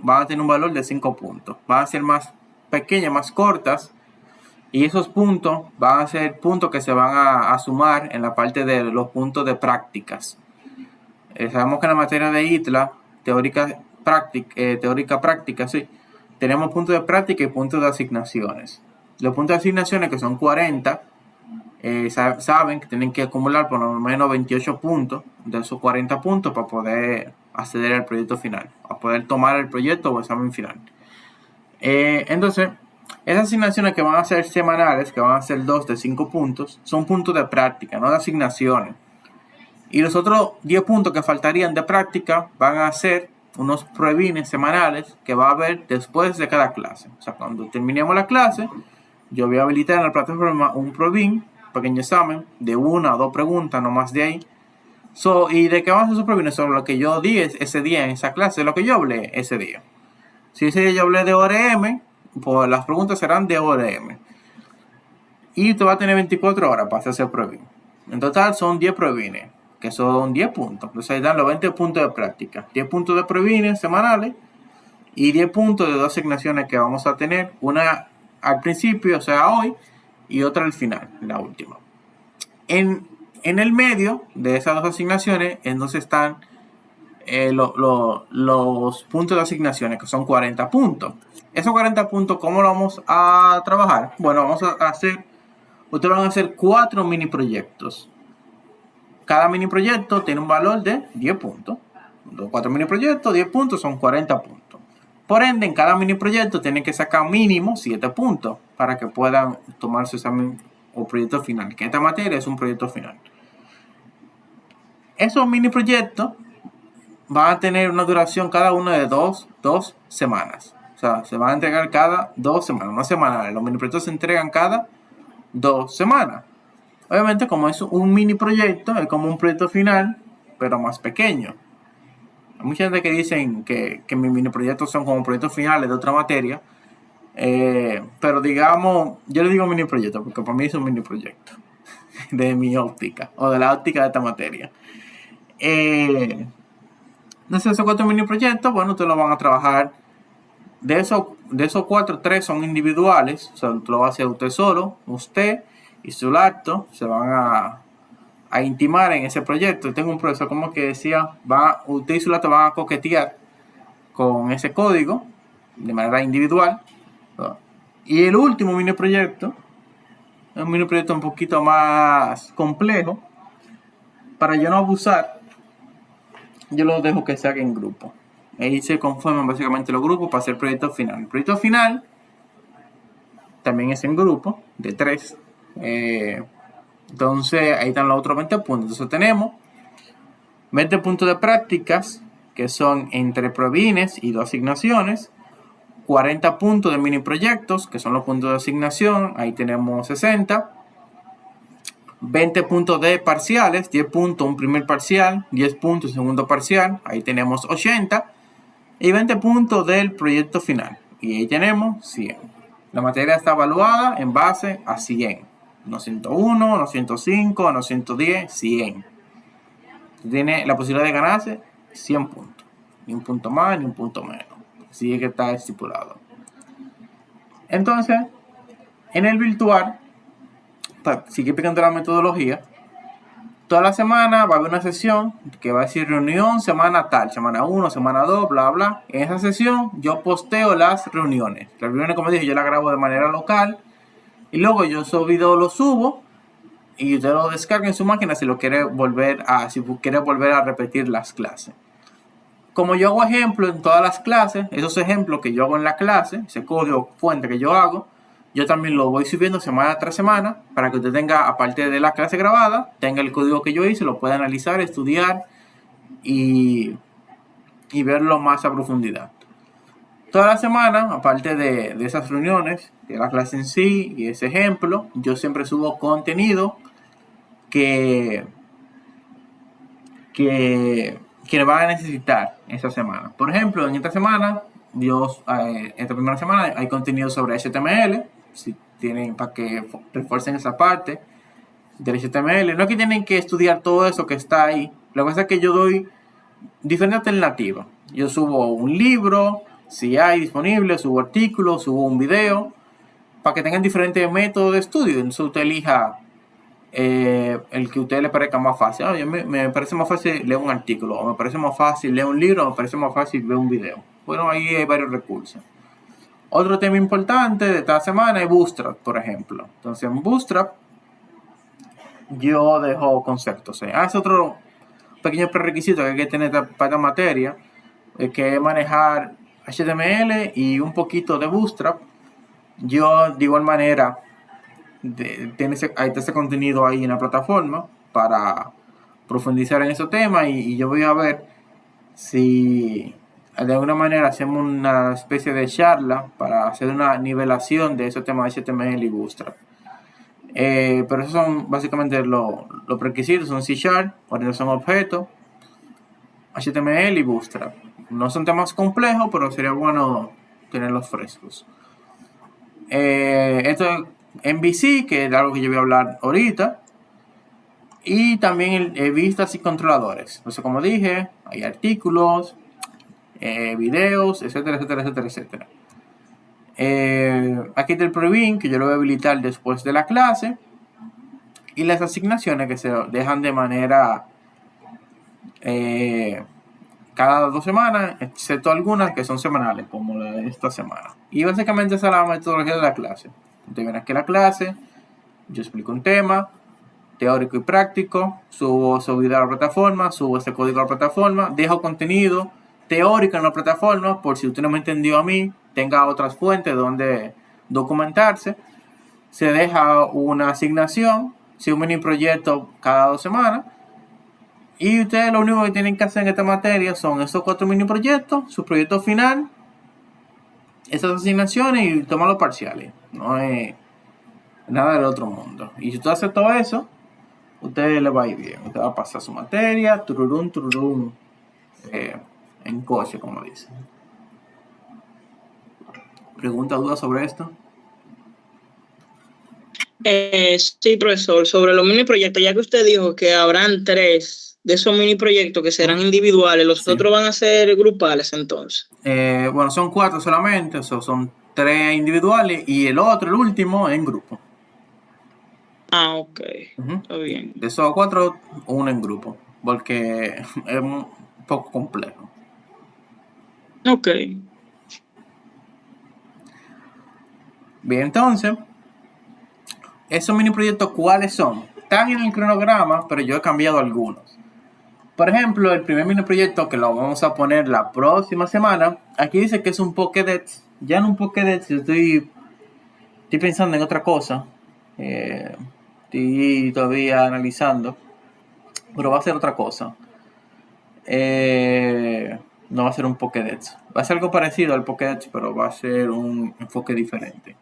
Speaker 1: van a tener un valor de 5 puntos. Van a ser más pequeñas, más cortas, y esos puntos van a ser puntos que se van a sumar en la parte de los puntos de prácticas. Sabemos que en la materia de ITLA, teórica práctica, sí, tenemos puntos de práctica y puntos de asignaciones. Los puntos de asignaciones, que son 40, saben que tienen que acumular por lo menos 28 puntos de esos 40 puntos para poder acceder al proyecto final, a poder tomar el proyecto o examen final. Entonces, esas asignaciones que van a ser semanales, que van a ser 2 de 5 puntos, son puntos de práctica, no de asignaciones. Y los otros 10 puntos que faltarían de práctica van a ser unos pruebines semanales que va a haber después de cada clase. O sea, cuando terminemos la clase, yo voy a habilitar en la plataforma un pruebin, pequeño examen, de 1 a 2 preguntas, no más de ahí. ¿Y de qué van a ser esos pruebines? Sobre lo que yo di ese día en esa clase, lo que yo hablé ese día. Si ese día yo hablé de ORM, pues las preguntas serán de ORM. Y tú vas a tener 24 horas para hacer ese pruebin. En total son 10 pruebines, que son 10 puntos. Entonces ahí dan los 20 puntos de práctica. 10 puntos de pruebines semanales y 10 puntos de 2 asignaciones que vamos a tener. Una al principio, o sea, hoy, y otra al final, la última. En el medio de esas 2 asignaciones, entonces están los puntos de asignaciones, que son 40 puntos. Esos 40 puntos, ¿cómo lo vamos a trabajar? Bueno, ustedes van a hacer 4 mini proyectos. Cada mini proyecto tiene un valor de 10 puntos. 4 mini proyectos, 10 puntos, son 40 puntos. Por ende, en cada mini proyecto tienen que sacar mínimo 7 puntos para que puedan tomar su examen o proyecto final, que esta materia es un proyecto final. Esos mini proyectos van a tener una duración cada uno de 2 semanas. O sea, se van a entregar cada 2 semanas, no semanales. Los mini proyectos se entregan cada 2 semanas. Obviamente, como es un mini proyecto, es como un proyecto final, pero más pequeño. Hay mucha gente que dicen que mis mini proyectos son como proyectos finales de otra materia. Pero digamos, yo le digo mini proyecto porque para mí es un mini proyecto de mi óptica o de la óptica de esta materia. Entonces, esos 4 mini proyectos, bueno, ustedes lo van a trabajar. De esos 4, 3 son individuales. O sea, lo va a hacer usted solo, usted y su lacto se van a intimar en ese proyecto. Tengo un profesor como que decía, usted y su lacto van a coquetear con ese código de manera individual. Y el último mini proyecto es un mini proyecto un poquito más complejo. Para yo no abusar, yo lo dejo que se haga en grupo. Ahí se conforman básicamente los grupos para hacer el proyecto final. El proyecto final también es en grupo, de 3. Entonces, ahí están los otros 20 puntos. Entonces, tenemos 20 puntos de prácticas, que son entre provines y 2 asignaciones. 40 puntos de mini proyectos, que son los puntos de asignación. Ahí tenemos 60. 20 puntos de parciales, 10 puntos un primer parcial, 10 puntos segundo parcial. Ahí tenemos 80. Y 20 puntos del proyecto final. Y ahí tenemos 100. La materia está evaluada en base a 100. No 101, no 105, no 110, 100. Tiene la posibilidad de ganarse 100 puntos. Ni un punto más, ni un punto menos. Así es que está estipulado. Entonces, en el virtual, para seguir explicando la metodología, toda la semana va a haber una sesión que va a decir reunión semana tal, semana 1, semana 2, bla, bla. En esa sesión yo posteo las reuniones. Las reuniones, como dije, yo las grabo de manera local. Y luego yo esos videos los subo y usted lo descarga en su máquina si quiere volver a repetir las clases. Como yo hago ejemplos en todas las clases, esos ejemplos que yo hago en la clase, ese código fuente que yo hago, yo también lo voy subiendo semana tras semana para que usted tenga, aparte de la clase grabada, tenga el código que yo hice, lo pueda analizar, estudiar y verlo más a profundidad. Toda la semana, aparte de esas reuniones, de la clase en sí y ese ejemplo, yo siempre subo contenido que van a necesitar esa semana. Por ejemplo, en esta semana, esta primera semana hay contenido sobre HTML, si tienen, para que refuercen esa parte del HTML. No es que tienen que estudiar todo eso que está ahí. Lo que pasa es que yo doy diferentes alternativas. Yo subo un libro, si hay disponible, subo artículos, subo un video, para que tengan diferentes métodos de estudio. Entonces usted elija el que a usted le parezca más fácil. Me parece más fácil leer un artículo, o me parece más fácil leer un libro, o me parece más fácil ver un video. Bueno, ahí hay varios recursos. Otro tema importante de esta semana es Bootstrap, por ejemplo. Entonces en Bootstrap yo dejo conceptos. Es otro pequeño prerequisito que hay que tener para esta materia, que es manejar HTML y un poquito de Bootstrap. Yo de igual manera tiene ese contenido ahí en la plataforma para profundizar en ese tema, y yo voy a ver si de alguna manera hacemos una especie de charla para hacer una nivelación de esos temas de HTML y Bootstrap. Pero esos son básicamente los requisitos: son C#, orientación a objetos, HTML y Bootstrap. No son temas complejos, pero sería bueno tenerlos frescos. Esto es MVC, que es algo que yo voy a hablar ahorita. Y también vistas y controladores. Entonces, como dije, hay artículos, videos, etcétera, etcétera, etcétera, etcétera. Aquí está el preview, que yo lo voy a habilitar después de la clase. Y las asignaciones que se dejan de manera cada 2 semanas, excepto algunas que son semanales, como la de esta semana. Y básicamente esa es la metodología de la clase. Usted viene aquí a la clase, yo explico un tema teórico y práctico, subo video a la plataforma, subo ese código a la plataforma, dejo contenido teórico en la plataforma por si usted no me entendió a mí, tenga otras fuentes donde documentarse. Se deja una asignación, un mini proyecto cada 2 semanas, y ustedes lo único que tienen que hacer en esta materia son esos 4 mini proyectos, su proyecto final, esas asignaciones y tomar los parciales. No es nada del otro mundo. Y si usted hace todo eso, usted le va a ir bien. Usted va a pasar su materia, tururún, en coche, como dicen. ¿Pregunta, duda sobre esto?
Speaker 2: Sí, profesor, sobre los mini proyectos, ya que usted dijo que habrán 3 de esos mini proyectos que serán individuales, los otros van a ser grupales entonces.
Speaker 1: Bueno, son 4 solamente, o sea, son 3 individuales y el último, en grupo.
Speaker 2: Ah, ok. Está bien.
Speaker 1: De esos 4, uno en grupo, porque es un poco complejo.
Speaker 2: Ok.
Speaker 1: Bien, entonces, esos mini proyectos, ¿cuáles son? Están en el cronograma, pero yo he cambiado algunos. Por ejemplo, el primer mini proyecto que lo vamos a poner la próxima semana, aquí dice que es un Pokédex. Ya en un Pokédex estoy pensando en otra cosa. Estoy todavía analizando, pero va a ser otra cosa. No va a ser un Pokédex. Va a ser algo parecido al Pokédex, pero va a ser un enfoque diferente.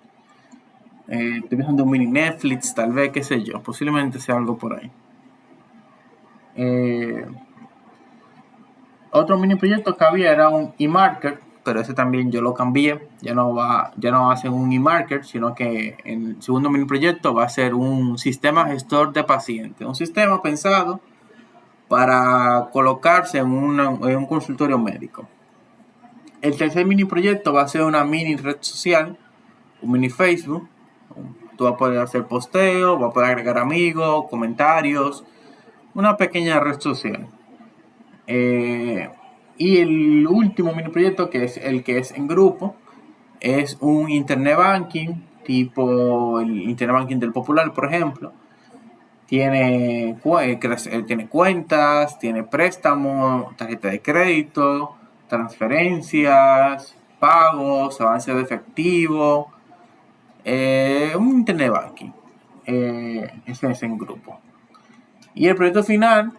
Speaker 1: Estoy pensando en un mini Netflix, tal vez, qué sé yo. Posiblemente sea algo por ahí. Otro mini proyecto que había era un e-marker, pero ese también yo lo cambié. Ya no va a ser un e-marker, sino que en el segundo mini proyecto va a ser un sistema gestor de pacientes. Un sistema pensado para colocarse en un consultorio médico. El tercer mini proyecto va a ser una mini red social, un mini Facebook. Tú vas a poder hacer posteo, vas a poder agregar amigos, comentarios, una pequeña red social. Y el último mini proyecto, que es el que es en grupo, es un internet banking, tipo el internet banking del Popular, por ejemplo. Tiene cuentas, tiene préstamos, tarjeta de crédito, transferencias, pagos, avance de efectivo, un internet banking. Ese es en grupo. Y el proyecto final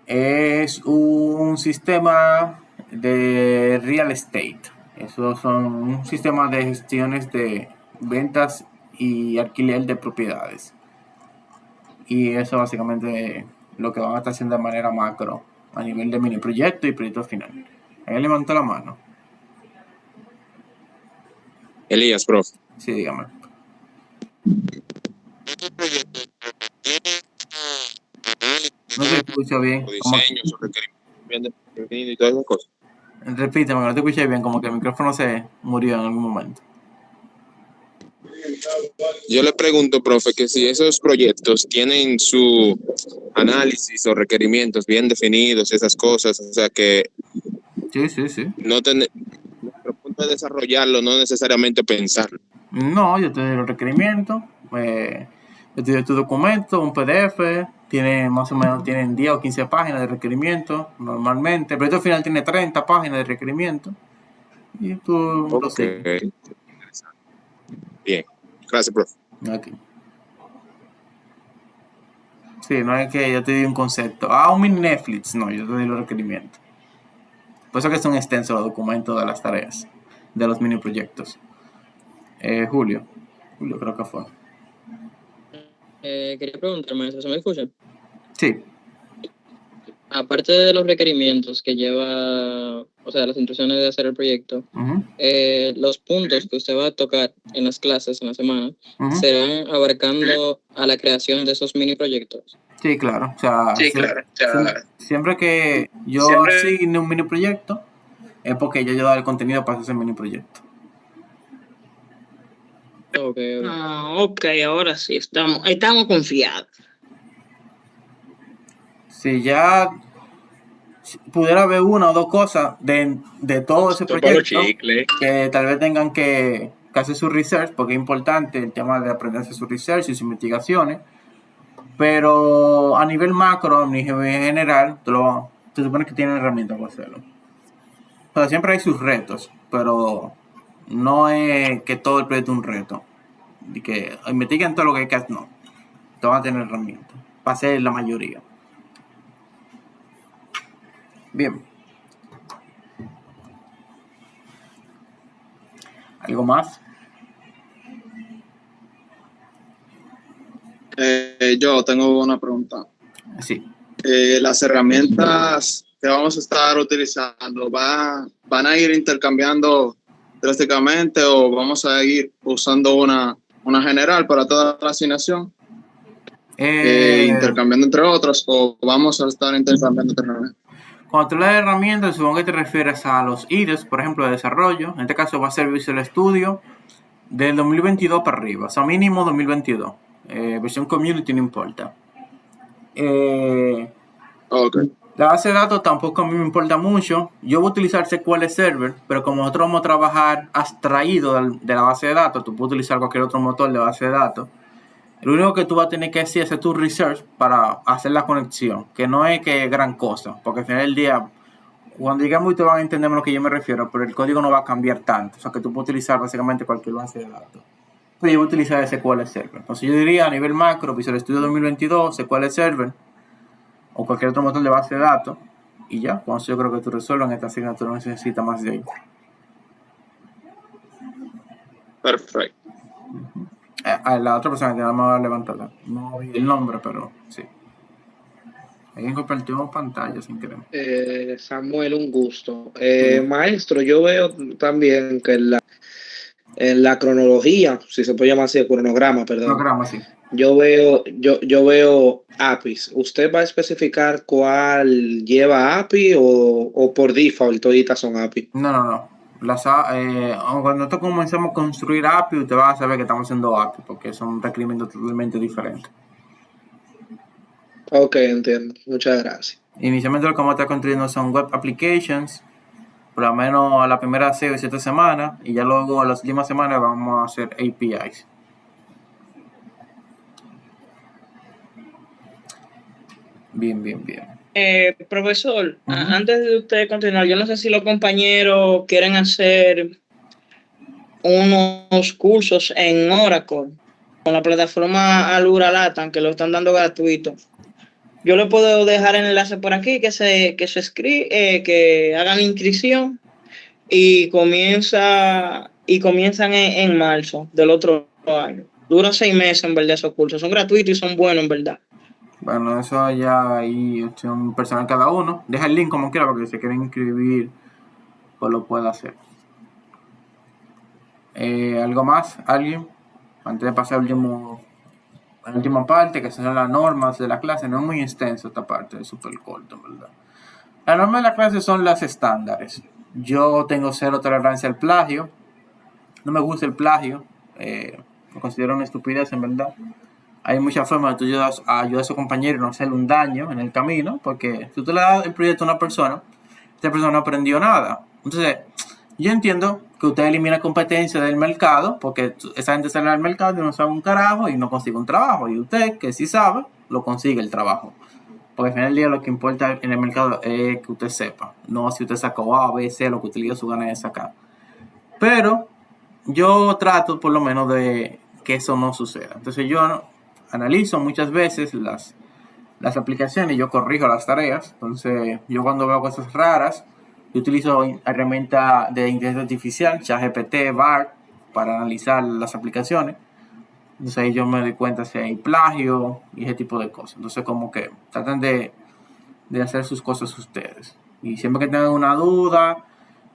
Speaker 1: es un sistema de real estate. Esos son un sistema de gestiones de ventas y alquiler de propiedades. Y eso básicamente lo que van a estar haciendo de manera macro a nivel de mini proyecto y proyecto final. Ahí levantó la mano.
Speaker 6: Elías, profe.
Speaker 1: Sí, dígame. No te escucho bien.
Speaker 6: Diseños, requerimientos y todas esas cosas.
Speaker 1: Repíteme, no te escuché bien, como que el micrófono se murió en algún momento.
Speaker 6: Yo le pregunto, profe, que si esos proyectos tienen su análisis o requerimientos bien definidos, esas cosas, o sea que
Speaker 1: Sí.
Speaker 6: nuestro punto de desarrollarlo no necesariamente pensarlo.
Speaker 1: No, yo te doy los requerimientos, yo te doy tu documento, un PDF, tiene más o menos tienen 10 o 15 páginas de requerimientos normalmente. El proyecto final tiene 30 páginas de requerimientos y tú lo sigues.
Speaker 6: Bien, gracias, profe.
Speaker 1: Okay. Sí, no es que yo te doy un concepto. Un mini Netflix, no, yo te doy los requerimientos. Por eso que son extensos los documentos de las tareas, de los mini proyectos. Julio creo que fue.
Speaker 2: Quería preguntarme, ¿se me escucha?
Speaker 1: Sí.
Speaker 2: Aparte de los requerimientos que lleva, o sea, las instrucciones de hacer el proyecto, los puntos que usted va a tocar en las clases en la semana, ¿serán abarcando a la creación de esos mini proyectos?
Speaker 1: Sí, claro. O sea, siempre que yo asigne un mini proyecto, es porque yo he dado el contenido para ese mini proyecto.
Speaker 2: Ok, ahora sí, estamos confiados.
Speaker 1: Si ya pudiera haber una o dos cosas de todo ese proyecto que tal vez tengan que hacer su research, porque es importante el tema de aprender a hacer su research y sus investigaciones, pero a nivel macro, a nivel general, te supone que tienen herramientas para hacerlo. O sea, siempre hay sus retos, pero no es que todo el proyecto es un reto. De que investiguen todo lo que hay que hacer, no. Te van a tener herramientas para hacer la mayoría. Bien. ¿Algo más?
Speaker 8: Yo tengo una pregunta.
Speaker 1: Sí.
Speaker 8: Las herramientas que vamos a estar utilizando, ¿van a ir intercambiando drásticamente o vamos a ir usando una general para toda la asignación? Intercambiando entre otros, o vamos a estar intercambiando entre herramientas.
Speaker 1: Cuando tú lees herramientas, supongo que te refieres a los IDEs, por ejemplo, de desarrollo. En este caso va a ser Visual Studio del 2022 para arriba, o sea, mínimo 2022. Versión community no importa.
Speaker 8: Okay.
Speaker 1: La base de datos tampoco a mí me importa mucho. Yo voy a utilizar SQL Server, pero como nosotros vamos a trabajar abstraído de la base de datos, tú puedes utilizar cualquier otro motor de base de datos. Lo único que tú vas a tener que hacer es tu research para hacer la conexión, que no es que es gran cosa, porque al final del día, cuando lleguemos te van a entender a lo que yo me refiero, pero el código no va a cambiar tanto, o sea que tú puedes utilizar básicamente cualquier base de datos. Pero yo voy a utilizar SQL Server. Entonces yo diría a nivel macro, Visual Studio 2022, SQL Server, o cualquier otro motor de base de datos, y ya, con eso yo creo que tú resuelves en esta asignatura, no necesita más de ahí.
Speaker 6: Perfecto.
Speaker 1: La otra persona que nada más levantada, no vi el nombre, pero sí. Alguien compartió pantalla sin querer.
Speaker 5: Samuel, un gusto. Maestro, yo veo también que en la cronología, si se puede llamar así, el cronograma, perdón.
Speaker 1: Programa, sí.
Speaker 5: Yo veo APIs. ¿Usted va a especificar cuál lleva API o por default toditas son API?
Speaker 1: No. Cuando nosotros comenzamos a construir API, usted va a saber que estamos haciendo API, porque son requerimientos totalmente diferentes.
Speaker 5: Ok, entiendo. Muchas gracias.
Speaker 1: Inicialmente lo que vamos a estar construyendo son web applications, por lo menos a la primera 6 o 7 semanas, y ya luego a las últimas semanas vamos a hacer APIs. Bien.
Speaker 2: Profesor, antes de usted continuar, yo no sé si los compañeros quieren hacer unos cursos en Oracle con la plataforma Alura Latam, que lo están dando gratuito. Yo le puedo dejar el enlace por aquí, que hagan la inscripción y comienzan en marzo del otro año. Dura 6 meses, en verdad, esos cursos. Son gratuitos y son buenos, en verdad.
Speaker 1: Bueno, eso ya ahí opción personal cada uno. Deja el link como quiera, porque si se quieren inscribir, pues lo puede hacer. ¿Algo más? ¿Alguien? Antes de pasar a la última parte, que son las normas de la clase. No es muy extenso esta parte, es súper corto, en verdad. Las normas de la clase son las estándares. Yo tengo 0 tolerancia al plagio. No me gusta el plagio. Lo considero una estupidez, en verdad. Hay muchas formas de tú ayudar a su compañero y no hacerle un daño en el camino, porque si tú le das el proyecto a una persona, esa persona no aprendió nada. Entonces, yo entiendo que usted elimina competencia del mercado, porque esa gente sale al mercado y no sabe un carajo y no consigue un trabajo. Y usted, que sí sabe, lo consigue el trabajo. Porque al final del día lo que importa en el mercado es que usted sepa, no si usted sacó A, B, C, lo que usted le dio su gana de sacar. Pero yo trato por lo menos de que eso no suceda. Entonces yo analizo muchas veces las aplicaciones, yo corrijo las tareas. Entonces yo cuando veo cosas raras, yo utilizo herramientas de inteligencia artificial, ChatGPT, BART, para analizar las aplicaciones. Entonces ahí yo me doy cuenta si hay plagio y ese tipo de cosas. Entonces como que tratan de hacer sus cosas ustedes. Y siempre que tengan una duda,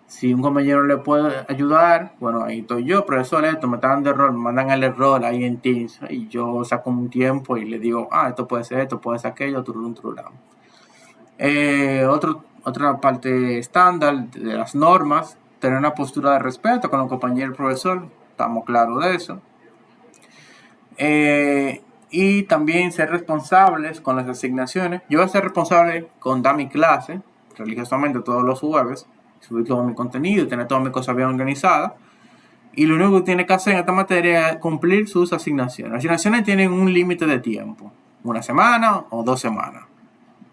Speaker 1: si un compañero le puede ayudar, bueno, ahí estoy yo, profesor, esto me está dando error, me mandan el error ahí en Teams y yo saco un tiempo y le digo, esto puede ser esto, puede ser aquello, turururururú. Otra parte estándar de las normas, tener una postura de respeto con los compañeros del profesor, estamos claros de eso. Y también ser responsables con las asignaciones. Yo voy a ser responsable con dar mi clase religiosamente todos los jueves, subir todo mi contenido y tener todas mis cosas bien organizadas. Y lo único que tiene que hacer en esta materia es cumplir sus asignaciones. Las asignaciones tienen un límite de tiempo, 1 semana o 2 semanas.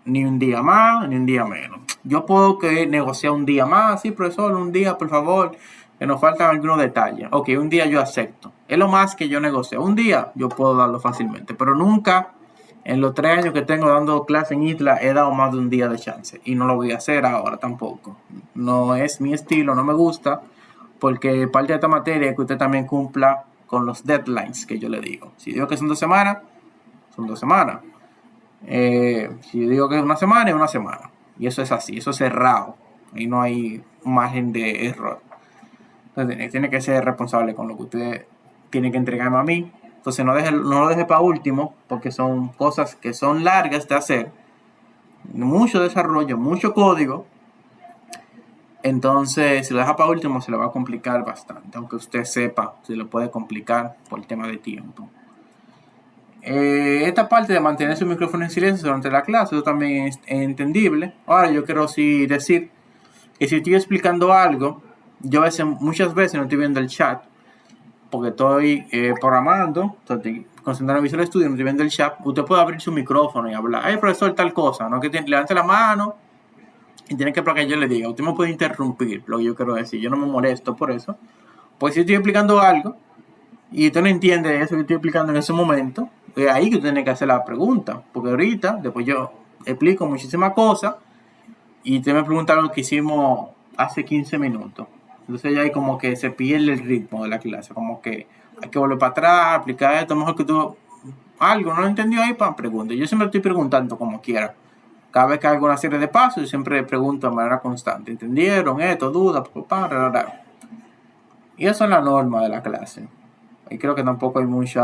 Speaker 1: Ni un día más, ni un día menos. Yo puedo negociar un día más, sí, profesor, un día, por favor, que nos faltan algunos detalles. Ok, un día yo acepto. Es lo más que yo negocio. Un día yo puedo darlo fácilmente, pero nunca en los 3 años que tengo dando clase en Isla he dado más de un día de chance. Y no lo voy a hacer ahora tampoco. No es mi estilo, no me gusta, porque parte de esta materia es que usted también cumpla con los deadlines que yo le digo. Si digo que son 2 semanas, son 2 semanas. Si digo que es 1 semana, es 1 semana. Y eso es así, eso es cerrado. Ahí no hay margen de error. Entonces tiene que ser responsable con lo que usted tiene que entregarme a mí. Entonces no lo deje para último, porque son cosas que son largas de hacer. Mucho desarrollo, mucho código. Entonces si lo deja para último se le va a complicar bastante. Aunque usted sepa, se le puede complicar por el tema de tiempo. Esta parte de mantener su micrófono en silencio durante la clase, eso también es entendible. Ahora yo quiero sí decir que si estoy explicando algo, yo muchas veces no estoy viendo el chat porque estoy programando, estoy concentrado en Visual Studio, no estoy viendo el chat, usted puede abrir su micrófono y hablar. Ay, profesor, tal cosa, ¿no? Que levante la mano y tiene que para que yo le diga. Usted me puede interrumpir lo que yo quiero decir. Yo no me molesto por eso. Pues si estoy explicando algo y usted no entiende eso que estoy explicando en ese momento, es ahí que usted tiene que hacer la pregunta. Porque ahorita, después yo explico muchísimas cosas y usted me pregunta algo que hicimos hace 15 minutos. Entonces ya hay como que se pierde el ritmo de la clase. Como que hay que volver para atrás, explicar esto. Mejor que tú algo no lo entendió ahí, para preguntar. Yo siempre estoy preguntando como quiera. Cada vez que hago una serie de pasos, yo siempre pregunto de manera constante. ¿Entendieron esto? ¿Dudas? Y eso es la norma de la clase. Y creo que tampoco hay mucho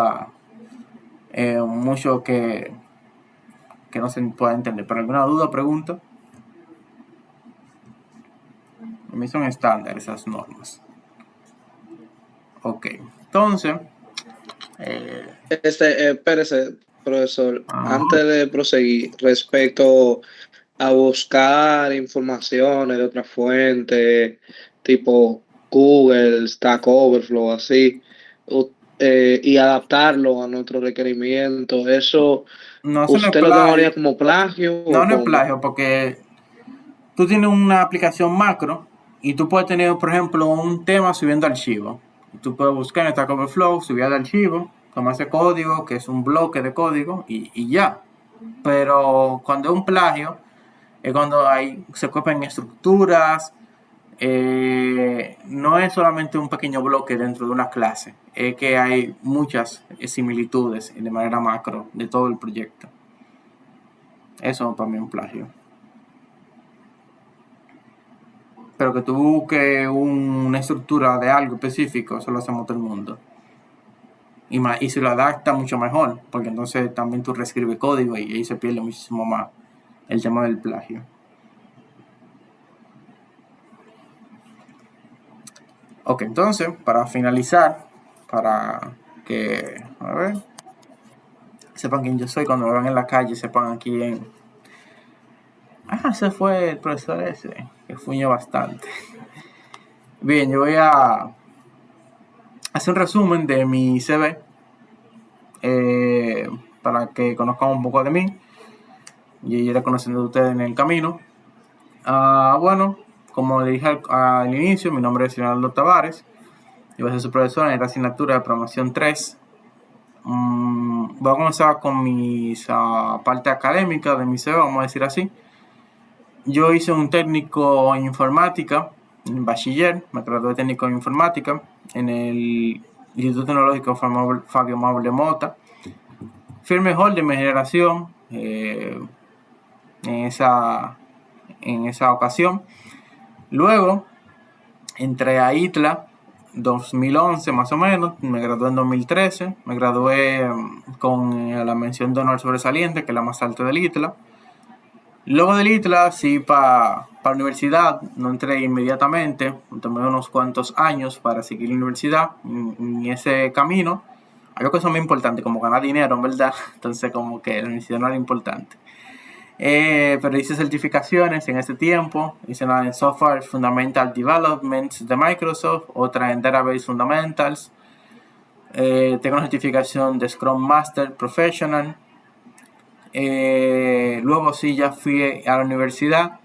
Speaker 1: que no se pueda entender. Pero alguna duda, pregunta. A mí son estándar esas normas. Ok, entonces...
Speaker 5: Espérese, profesor, antes de proseguir, respecto a buscar informaciones de otra fuente, tipo Google, Stack Overflow, así, y adaptarlo a nuestro requerimiento, eso,
Speaker 1: no,
Speaker 5: ¿usted lo tomaría como plagio?
Speaker 1: No, no es plagio, porque tú tienes una aplicación macro y tú puedes tener, por ejemplo, un tema subiendo archivos. Tú puedes buscar en Stack Overflow, subir el archivo, tomar ese código, que es un bloque de código, y ya. Pero cuando es un plagio, es cuando se copian estructuras. No es solamente un pequeño bloque dentro de una clase, es que hay muchas similitudes de manera macro de todo el proyecto. Eso para mí es un plagio. Pero que tú busques una estructura de algo específico, eso lo hacemos todo el mundo. Y se lo adapta mucho mejor, porque entonces también tú reescribes código y ahí se pierde muchísimo más el tema del plagio. Ok, entonces, para finalizar, para que, a ver, sepan quién yo soy, cuando me vean en la calle, sepan a quién. Ese fue el profesor ese, que fuñó bastante. Bien, yo voy a hacer un resumen de mi CV, para que conozcan un poco de mí y iré conociendo a ustedes en el camino. Bueno, como le dije al inicio, mi nombre es Leonardo Tavares. Yo voy a ser su profesor en la asignatura de programación 3. Voy a comenzar con mis parte académica de mi CV, vamos a decir así. Yo hice un técnico en informática, en bachiller, me gradué de técnico en informática en el Instituto Tecnológico Fabio Mauble Mota. Fui el mejor de mi generación en esa ocasión. Luego entré a ITLA 2011 más o menos, me gradué en 2013, me gradué con la mención de honor sobresaliente, que es la más alta del ITLA. Luego del ITLA, sí, para la universidad, no entré inmediatamente, tomé unos cuantos años para seguir la universidad en ese camino. Algo que es muy importante, como ganar dinero, en verdad, entonces como que la universidad no era importante. Pero hice certificaciones en ese tiempo, hice una en Software Fundamental Development de Microsoft, otra en Database Fundamentals, tengo una certificación de Scrum Master Professional. Luego sí ya fui a la universidad,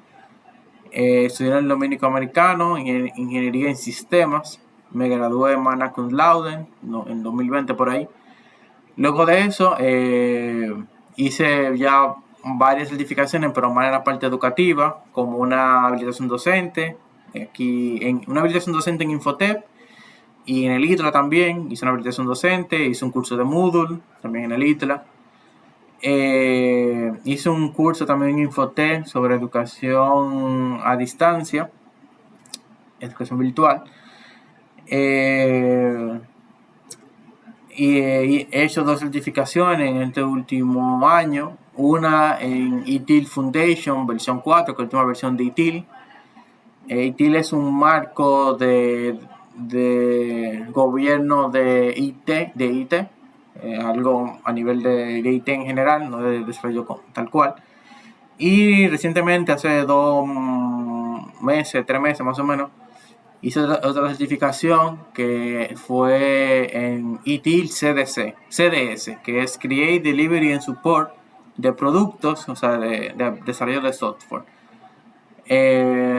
Speaker 1: estudié en el Dominico Americano en Ingeniería en Sistemas, me gradué en Magna Cum Laude en 2020 por ahí. Luego de eso hice ya varias certificaciones, pero más en la parte educativa, como una habilitación docente, una habilitación docente en Infotep, y en el ITLA también hice una habilitación docente, hice un curso de Moodle también en el ITLA. Hice un curso también en Infotep sobre educación a distancia, educación virtual. Y he hecho 2 certificaciones en este último año. Una en ITIL Foundation versión 4, que es la última versión de ITIL. ITIL es un marco de gobierno de IT, algo a nivel de IT en general, no de desarrollo tal cual. Y recientemente, hace 3 meses más o menos, Hice otra certificación que fue en ITIL CDS, que es Create, Delivery and Support de productos, o sea, de desarrollo de software.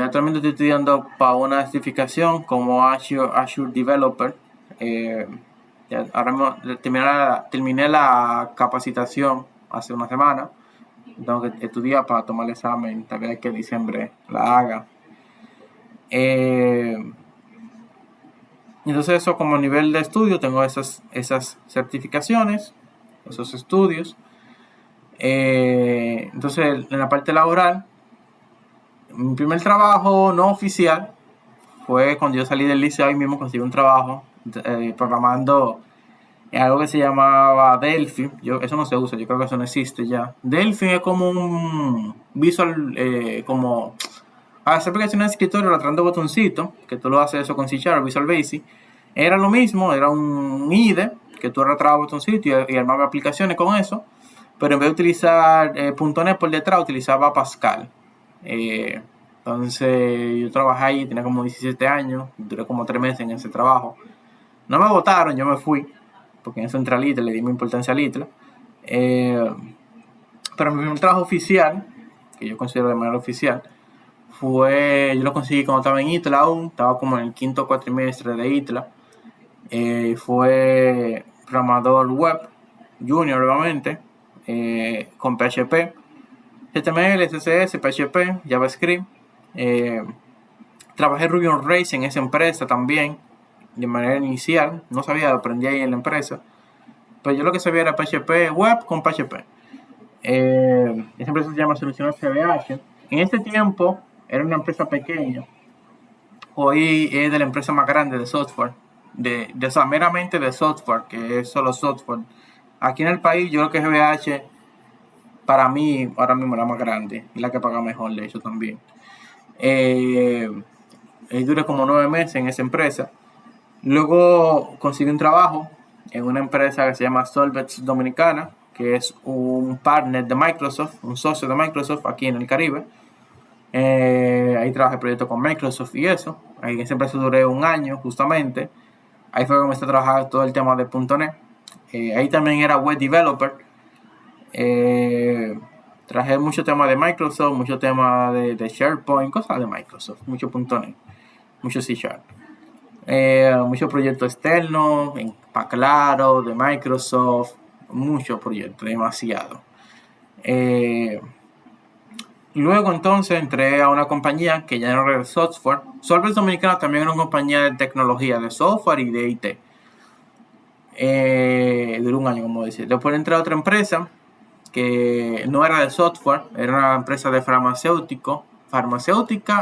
Speaker 1: Actualmente estoy estudiando para una certificación como Azure Developer. Ahora mismo terminé la capacitación hace una semana. Tengo que estudiar para tomar el examen, tal vez que en diciembre la haga. Entonces eso como nivel de estudio, tengo esas certificaciones, esos estudios. Entonces en la parte laboral, mi primer trabajo no oficial fue cuando yo salí del liceo. Ahí mismo conseguí un trabajo programando en algo que se llamaba Delphi. Eso no se usa, yo creo que eso no existe ya. Delphi es como un visual, como hacer aplicaciones de escritorio tratando botoncitos, que tú lo haces eso con C# Visual Basic. Era lo mismo, era un IDE que tú arrastrabas botoncitos y armabas aplicaciones con eso, pero en vez de utilizar .NET por detrás, utilizaba Pascal. Entonces yo trabajé ahí, tenía como 17 años, duré como 3 meses en ese trabajo. No me votaron, yo me fui, porque en eso entré a Little, le di mi importancia a Little. Pero mi primer trabajo oficial, que yo considero de manera oficial, yo lo conseguí cuando estaba en ITLA aún, estaba como en el 5º cuatrimestre de ITLA. Fue programador web, junior obviamente, con PHP, HTML, CSS, PHP, JavaScript. Trabajé Ruby on Rails en esa empresa también, de manera inicial. No sabía, aprendí ahí en la empresa. Pero yo lo que sabía era PHP, web con PHP. Esa empresa se llama Soluciones CBH. En ese tiempo era una empresa pequeña. Hoy es de la empresa más grande de software. O sea, meramente de software, que es solo software. Aquí en el país, yo creo que GBH, para mí, ahora mismo la más grande y la que paga mejor, de hecho, también. Duré como 9 meses en esa empresa. Luego conseguí un trabajo en una empresa que se llama Solvex Dominicana, que es un partner de Microsoft, un socio de Microsoft aquí en el Caribe. Ahí trabajé proyectos con Microsoft y eso. Ahí en esa empresa duré 1 año justamente. Ahí fue que comencé a trabajar todo el tema de .NET. Ahí también era web developer. Traje mucho tema de Microsoft, mucho tema de SharePoint, cosas de Microsoft, mucho .NET, mucho C#. Muchos proyectos externos, para Claro, de Microsoft, muchos proyectos, demasiado. Luego entonces entré a una compañía que ya no era de software. Solvex Dominicana también era una compañía de tecnología, de software y de IT. Duró 1 año, como decía. Después entré a otra empresa que no era de software, era una empresa de farmacéutica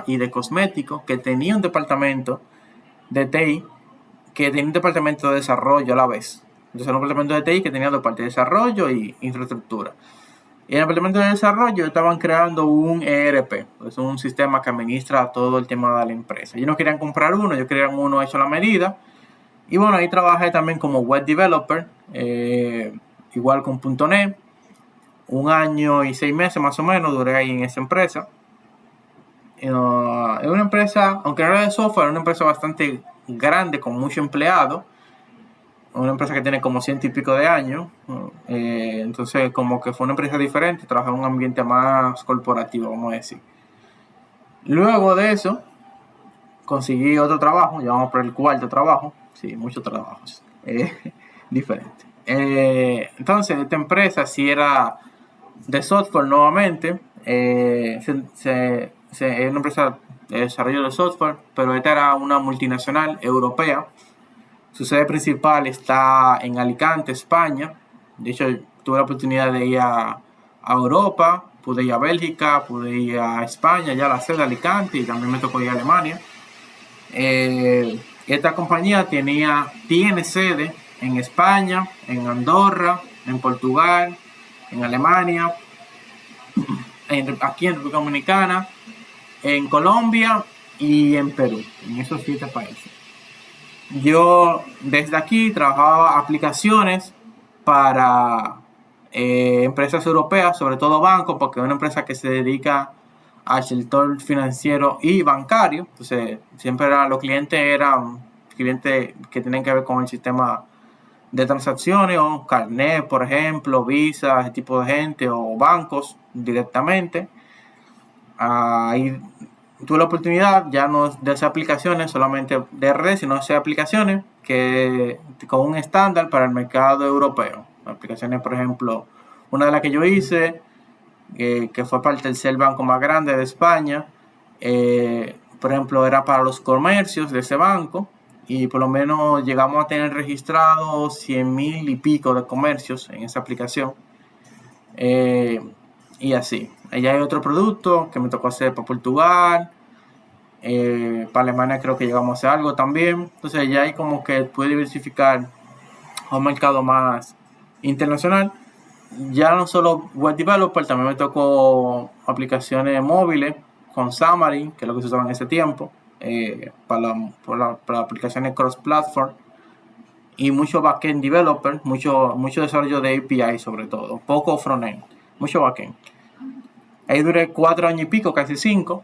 Speaker 1: y de cosméticos, que tenía un departamento de TI, que tenía un departamento de desarrollo a la vez. Entonces era un departamento de TI que tenía 2 partes, de desarrollo y infraestructura. Y en el departamento de desarrollo estaban creando un ERP, es un sistema que administra todo el tema de la empresa. Ellos no querían comprar uno, ellos querían uno hecho a la medida. Y bueno, ahí trabajé también como web developer, igual con .NET. 1 año y 6 meses más o menos duré ahí en esa empresa. Es una empresa, aunque no era de software, es una empresa bastante grande, con muchos empleados. Una empresa que tiene como 100 y pico de años. Entonces como que fue una empresa diferente, trabajaba en un ambiente más corporativo, vamos a decir. Luego de eso conseguí otro trabajo, ya vamos por el 4º trabajo. Sí, muchos trabajos diferentes. Entonces esta empresa sí era de software nuevamente. Es una empresa de desarrollo de software, pero esta era una multinacional europea. Su sede principal está en Alicante, España. De hecho, tuve la oportunidad de ir a Europa, pude ir a Bélgica, pude ir a España, ya la sede de Alicante, y también me tocó ir a Alemania. Esta compañía tiene sede en España, en Andorra, en Portugal, en Alemania, aquí en República Dominicana, en Colombia y en Perú, en esos 7 países. Yo desde aquí trabajaba aplicaciones para empresas europeas, sobre todo bancos, porque es una empresa que se dedica al sector financiero y bancario. Entonces, siempre los clientes eran clientes que tienen que ver con el sistema de transacciones, o carnet, por ejemplo, Visa, ese tipo de gente, o bancos directamente. Ahí tuve la oportunidad ya no de hacer aplicaciones solamente de redes, sino hacer aplicaciones que con un estándar para el mercado europeo. Aplicaciones, por ejemplo, una de las que yo hice, que fue para el tercer banco más grande de España, por ejemplo, era para los comercios de ese banco, y por lo menos llegamos a tener registrados 100,000 y pico de comercios en esa aplicación. Y así. Allá hay otro producto que me tocó hacer para Portugal. Para Alemania creo que llegamos a hacer algo también. Entonces ya hay como que puede diversificar a un mercado más internacional. Ya no solo web developer, también me tocó aplicaciones móviles con Xamarin, que es lo que se usaba en ese tiempo, para aplicaciones cross-platform, y mucho backend developer, mucho desarrollo de API sobre todo, poco frontend, mucho backend. Ahí duré 4 años y pico, casi 5,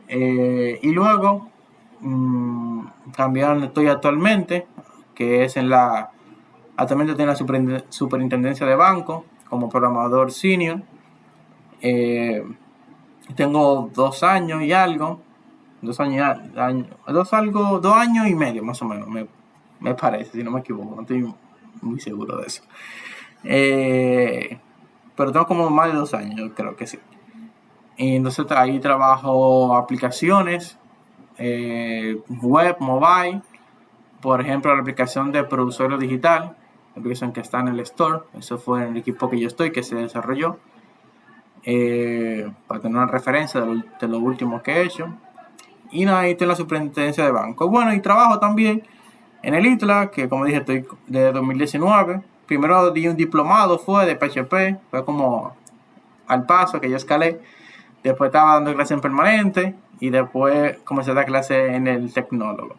Speaker 1: y luego cambié donde estoy actualmente, que es actualmente estoy en la superintendencia de banco como programador senior. Tengo 2 años y algo, 2 años y medio más o menos, me parece, si no me equivoco, no estoy muy seguro de eso. Pero tengo como más de 2 años, yo creo que sí. Y entonces ahí trabajo aplicaciones, web, mobile. Por ejemplo, la aplicación de Productorio Digital, la aplicación que está en el store. Eso fue en el equipo que yo estoy, que se desarrolló, para tener una referencia de lo último que he hecho. Y nada, ahí estoy en la superintendencia de banco. Bueno, y trabajo también en el ITLA, que como dije, estoy desde 2019. Primero di un diplomado, fue de PHP, fue como al paso que yo escalé. Después estaba dando clase en permanente, y después comencé a dar clase en el tecnólogo.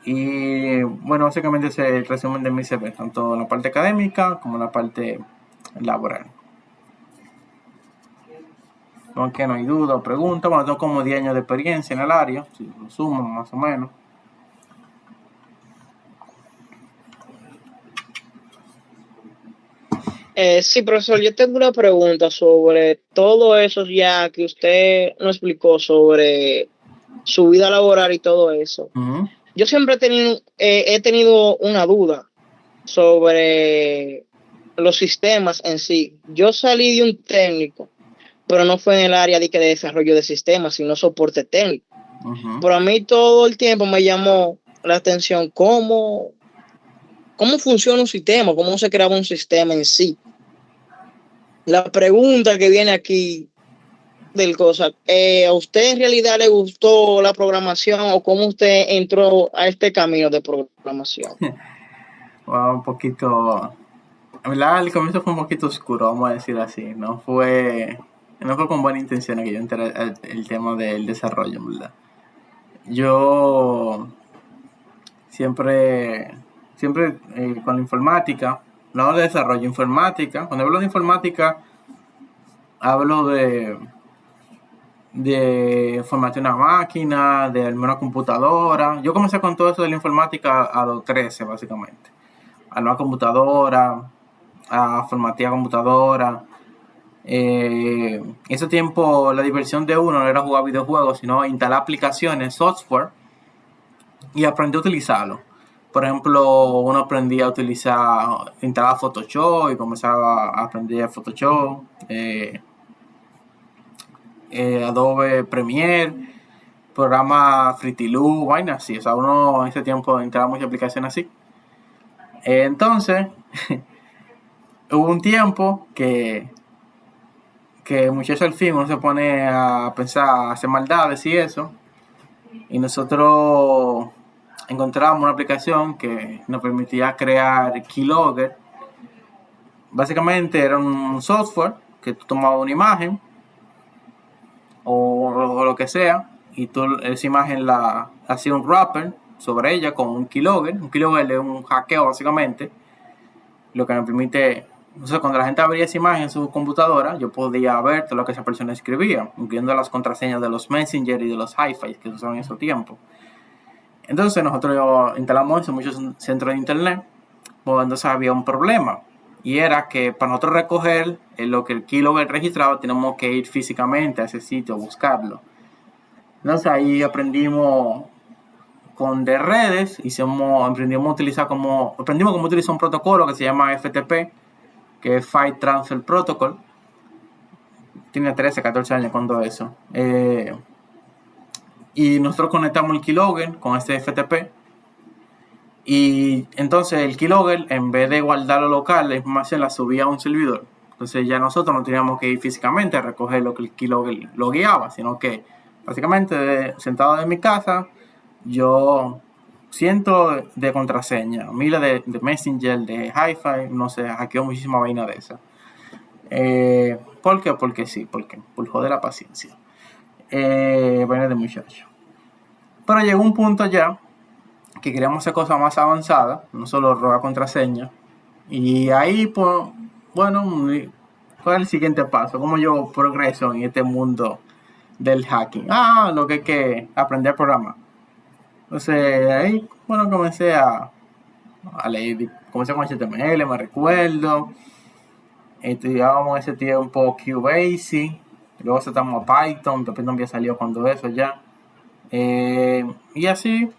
Speaker 1: Y bueno, básicamente ese es el resumen de mi CV, tanto en la parte académica como en la parte laboral. Aunque no hay duda o pregunta, bueno, tengo como 10 años de experiencia en el área, si lo sumo más o menos.
Speaker 2: Sí, profesor, yo tengo una pregunta sobre todo eso ya que usted nos explicó sobre su vida laboral y todo eso.
Speaker 1: Uh-huh.
Speaker 2: Yo siempre he tenido una duda sobre los sistemas en sí. Yo salí de un técnico, pero no fue en el área de desarrollo de sistemas, sino soporte técnico.
Speaker 1: Uh-huh.
Speaker 2: Pero a mí todo el tiempo me llamó la atención cómo funciona un sistema, cómo se creaba un sistema en sí. La pregunta que viene aquí del cosa, ¿a usted en realidad le gustó la programación o cómo usted entró a este camino de programación?
Speaker 1: Bueno, un poquito, ¿verdad? El comienzo fue un poquito oscuro, vamos a decir así. No fue con buena intención que yo entré el tema del desarrollo, ¿verdad? Yo siempre con la informática, no de desarrollo, informática. Cuando hablo de informática, hablo de formatear una máquina, de armar una computadora. Yo comencé con todo eso de la informática a los 13, básicamente. A armar computadora, a formatear computadora. En ese tiempo la diversión de uno no era jugar videojuegos, sino instalar aplicaciones, software, y aprender a utilizarlo. Por ejemplo, uno aprendía a instalar Photoshop y comenzaba a aprender Photoshop, Adobe Premiere, programa Fruity Loop, vainas así. O sea, uno en ese tiempo instalaba muchas aplicaciones así. Entonces, hubo un tiempo que muchacho al fin uno se pone a pensar, a hacer maldades y eso. Y nosotros encontramos una aplicación que nos permitía crear Keylogger. Básicamente era un software que tú tomabas una imagen o lo que sea, y tú esa imagen la hacía un wrapper sobre ella con un Keylogger. Un Keylogger es un hackeo básicamente, lo que me permite Entonces, cuando la gente abría esa imagen en su computadora, yo podía ver todo lo que esa persona escribía, incluyendo las contraseñas de los Messenger y de los Hi-Fi que se usaban en ese tiempo. Entonces, nosotros instalamos eso en muchos centros de internet. Pues entonces había un problema. Y era que para nosotros recoger lo que el keylogger registraba, tenemos que ir físicamente a ese sitio a buscarlo. Entonces ahí aprendimos de redes, aprendimos cómo utilizar un protocolo que se llama FTP, que es File Transfer Protocol. Tiene 13, 14 años cuando eso. Y nosotros conectamos el keylogger con este FTP. Y entonces el keylogger, en vez de guardarlo local, la información la subía a un servidor. Entonces ya nosotros no teníamos que ir físicamente a recoger lo que el keylogger lo guiaba, sino que básicamente sentado en mi casa, yo cientos de contraseñas, miles de Messenger, de Hi-Fi, no sé, hackeo muchísima vaina de esa. ¿Por qué? Porque sí, porque por joder la paciencia. Vaina de muchacho. Pero llegó un punto ya que queríamos hacer cosas más avanzadas, no solo robar contraseñas. Y ahí, pues, bueno, ¿cuál es el siguiente paso? ¿Cómo yo progreso en este mundo del hacking? Lo que hay que aprender a programar. Entonces, ahí, bueno, comencé a leer, comencé con HTML, me recuerdo. Estudiábamos ese tiempo QBasic, luego saltamos a Python, después no había salido cuando eso ya. Y así,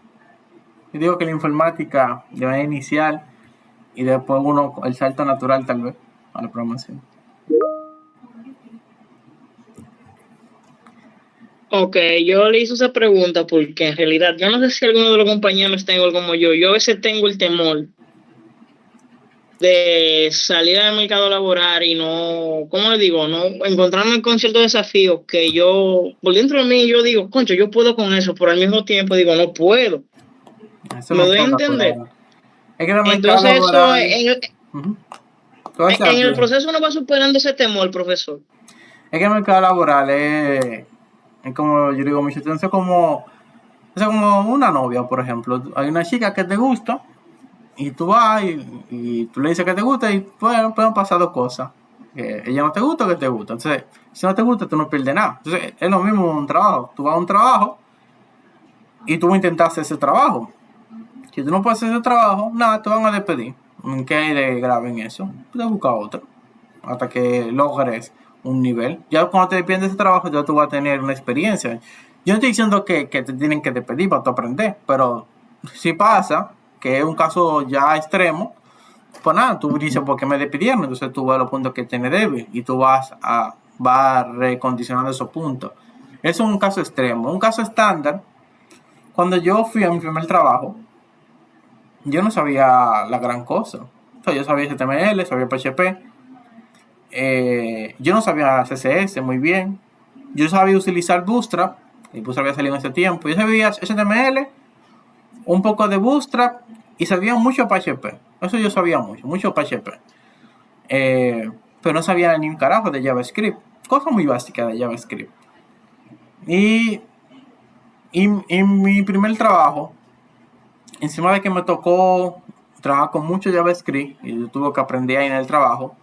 Speaker 1: yo digo que la informática de manera inicial y después el salto natural tal vez a la programación.
Speaker 2: Ok, yo le hice esa pregunta porque en realidad yo no sé si alguno de los compañeros tengo como yo a veces tengo el temor de salir al mercado laboral y no, ¿cómo le digo? No encontrarme con ciertos desafíos que yo, por dentro de mí, yo digo, concho, yo puedo con eso, pero al mismo tiempo digo, no puedo.
Speaker 1: Eso
Speaker 2: ¿Me doy a entender?
Speaker 1: Es que el
Speaker 2: entonces eso,
Speaker 1: laboral,
Speaker 2: en el proceso uno va superando ese temor, profesor.
Speaker 1: Es que el mercado laboral es como yo digo mucho, es como una novia, por ejemplo. Hay una chica que te gusta y tú vas y tú le dices que te gusta y pueden pasar dos cosas. Que ella no te gusta o que te gusta. Entonces, si no te gusta, tú no pierdes nada. Entonces, es lo mismo en un trabajo. Tú vas a un trabajo y tú vas a intentar hacer ese trabajo. Si tú no puedes hacer ese trabajo, nada, te van a despedir. ¿Qué hay de grave en eso? Puedes buscar otro hasta que logres un nivel. Ya cuando te despiden de ese trabajo, ya tú vas a tener una experiencia. Yo no estoy diciendo que te tienen que despedir para tú aprender, pero si pasa, que es un caso ya extremo, pues nada, tú dices, ¿por qué me despidieron? Entonces tú vas a los puntos que tienes débil y tú vas recondicionando esos puntos. Eso es un caso extremo. Un caso estándar, cuando yo fui a mi primer trabajo, yo no sabía la gran cosa. O sea, yo sabía HTML, sabía PHP. Yo no sabía CSS muy bien. Yo sabía utilizar Bootstrap. Y Bootstrap había salido en ese tiempo. Yo sabía HTML, un poco de Bootstrap y sabía mucho PHP. Eso yo sabía mucho PHP. Pero no sabía ni un carajo de JavaScript. Cosa muy básica de JavaScript. Y mi primer trabajo, encima de que me tocó trabajar con mucho JavaScript y yo tuve que aprender ahí en el trabajo,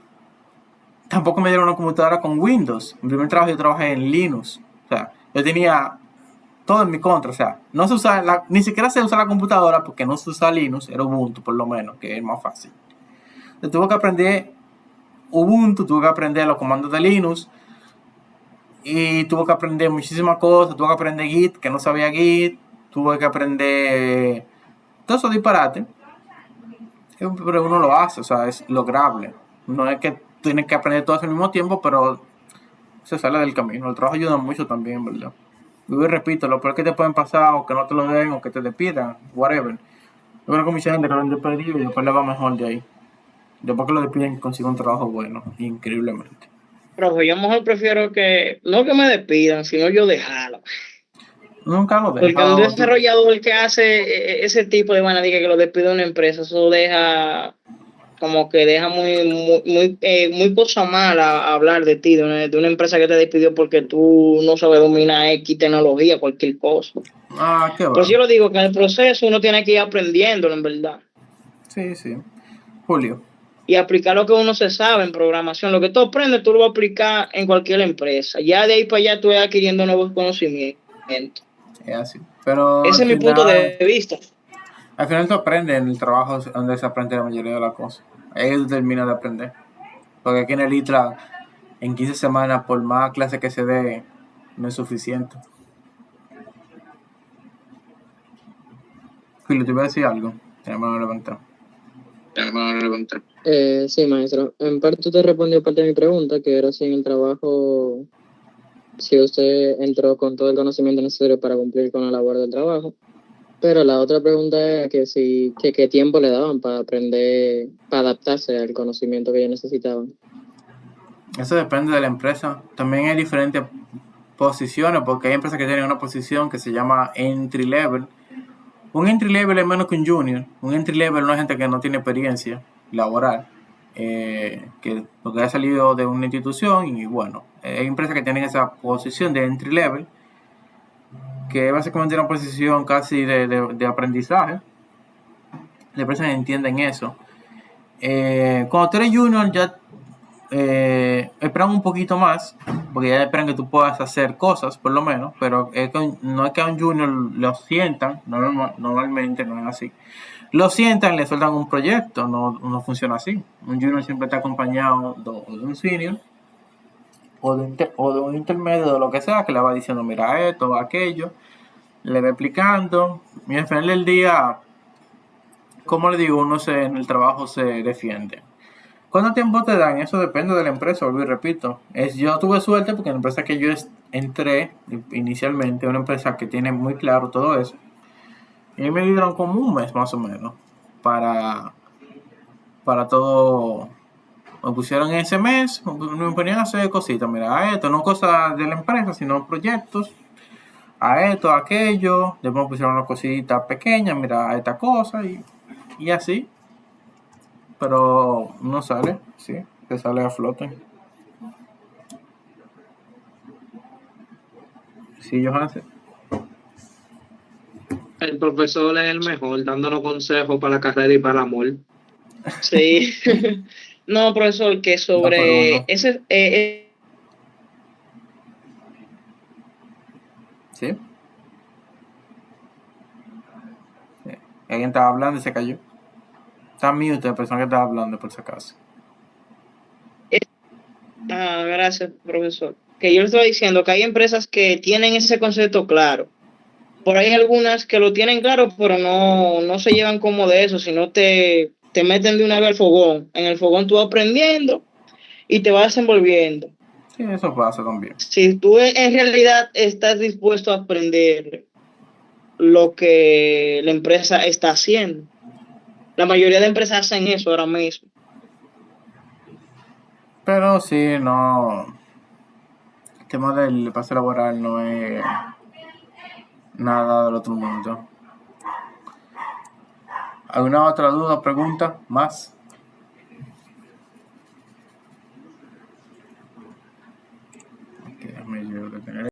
Speaker 1: tampoco me dieron una computadora con Windows. En mi primer trabajo yo trabajé en Linux. O sea, yo tenía todo en mi contra. O sea, no se usa ni siquiera se usa la computadora porque no se usa Linux, era Ubuntu por lo menos, que es más fácil. Yo tuve que aprender Ubuntu, tuve que aprender los comandos de Linux y tuve que aprender muchísimas cosas. Tuve que aprender Git, que no sabía Git. Tuve que aprender todo eso disparate. Pero uno lo hace, o sea, es lograble. No es que tienes que aprender todo eso al mismo tiempo, pero se sale del camino. El trabajo ayuda mucho también, ¿verdad? Yo repito, lo peor que te pueden pasar, o que no te lo den, o que te despidan, whatever. Yo creo que mucha gente que lo han despedido y después le va mejor de ahí. Después que lo despiden, consigue un trabajo bueno, increíblemente.
Speaker 2: Profe, yo mejor prefiero no que me despidan, sino yo dejarlo.
Speaker 1: Nunca lo dejo.
Speaker 2: Porque un desarrollador que hace ese tipo de vaina, que lo despide una empresa, eso deja como que deja muy cosa mala hablar de ti, de una empresa que te despidió porque tú no sabes dominar X tecnología, cualquier cosa.
Speaker 1: Qué va.
Speaker 2: Pues yo lo digo, que en el proceso uno tiene que ir aprendiéndolo, en verdad.
Speaker 1: Sí. Julio.
Speaker 2: y aplicar lo que uno se sabe en programación. Lo que tú aprendes, tú lo vas a aplicar en cualquier empresa. Ya de ahí para allá tú vas adquiriendo nuevos conocimientos.
Speaker 1: Es así. Pero
Speaker 2: Ese es mi punto de vista.
Speaker 1: Al final tú aprendes en el trabajo donde se aprende la mayoría de las cosas. Ahí tú terminas de aprender. Porque aquí en el ITRA, en 15 semanas, por más clases que se dé, no es suficiente. Julio, te voy a decir algo. Tenemos que levantar.
Speaker 2: Sí, maestro. En parte usted respondió parte de mi pregunta, que era si en el trabajo, si usted entró con todo el conocimiento necesario para cumplir con la labor del trabajo. Pero la otra pregunta es que si, que qué tiempo le daban para aprender, para adaptarse al conocimiento que ellos necesitaban.
Speaker 1: Eso depende de la empresa. También hay diferentes posiciones, porque hay empresas que tienen una posición que se llama entry level. Un entry level es menos que un junior. Un entry level es una gente que no tiene experiencia laboral, porque ha salido de una institución y bueno, hay empresas que tienen esa posición de entry level, que es básicamente una posición casi de aprendizaje. Las empresas entienden eso. Cuando tú eres junior ya esperan un poquito más, porque ya esperan que tú puedas hacer cosas, por lo menos, pero no es que a un junior lo sientan, normalmente no es así. Lo sientan, le sueltan un proyecto, no funciona así. Un junior siempre está acompañado de un senior o de un intermedio, de lo que sea, que le va diciendo, mira esto, aquello, le va explicando, y al final del día, como le digo, uno en el trabajo se defiende. ¿Cuánto tiempo te dan? Eso depende de la empresa, vuelvo y repito. Yo tuve suerte porque la empresa que yo entré inicialmente, una empresa que tiene muy claro todo eso, y me dieron como un mes más o menos para todo. Me pusieron ese mes, me ponían a hacer cositas, mira, a esto, no cosas de la empresa, sino proyectos, a esto, a aquello, después me pusieron unas cositas pequeñas, mira, a esta cosa, y así. Pero no sale, sí, que sale a flote. Sí, Johansen.
Speaker 5: El profesor es el mejor, dándonos consejos para la carrera y para el amor.
Speaker 2: Sí. No, profesor, que sobre ese...
Speaker 1: ¿Sí? Alguien estaba hablando y se cayó. Está mute la persona que estaba hablando, por si acaso.
Speaker 2: Gracias, profesor. Que yo le estaba diciendo que hay empresas que tienen ese concepto claro. Por ahí hay algunas que lo tienen claro, pero no se llevan como de eso, sino te meten de una vez al fogón. En el fogón tú vas aprendiendo y te vas desenvolviendo.
Speaker 1: Sí, eso pasa también.
Speaker 2: Si tú en realidad estás dispuesto a aprender lo que la empresa está haciendo. La mayoría de empresas hacen eso ahora mismo.
Speaker 1: Pero sí, no. El tema del pase laboral no es nada del otro mundo. ¿Alguna otra duda o pregunta más? Déjame yo detener.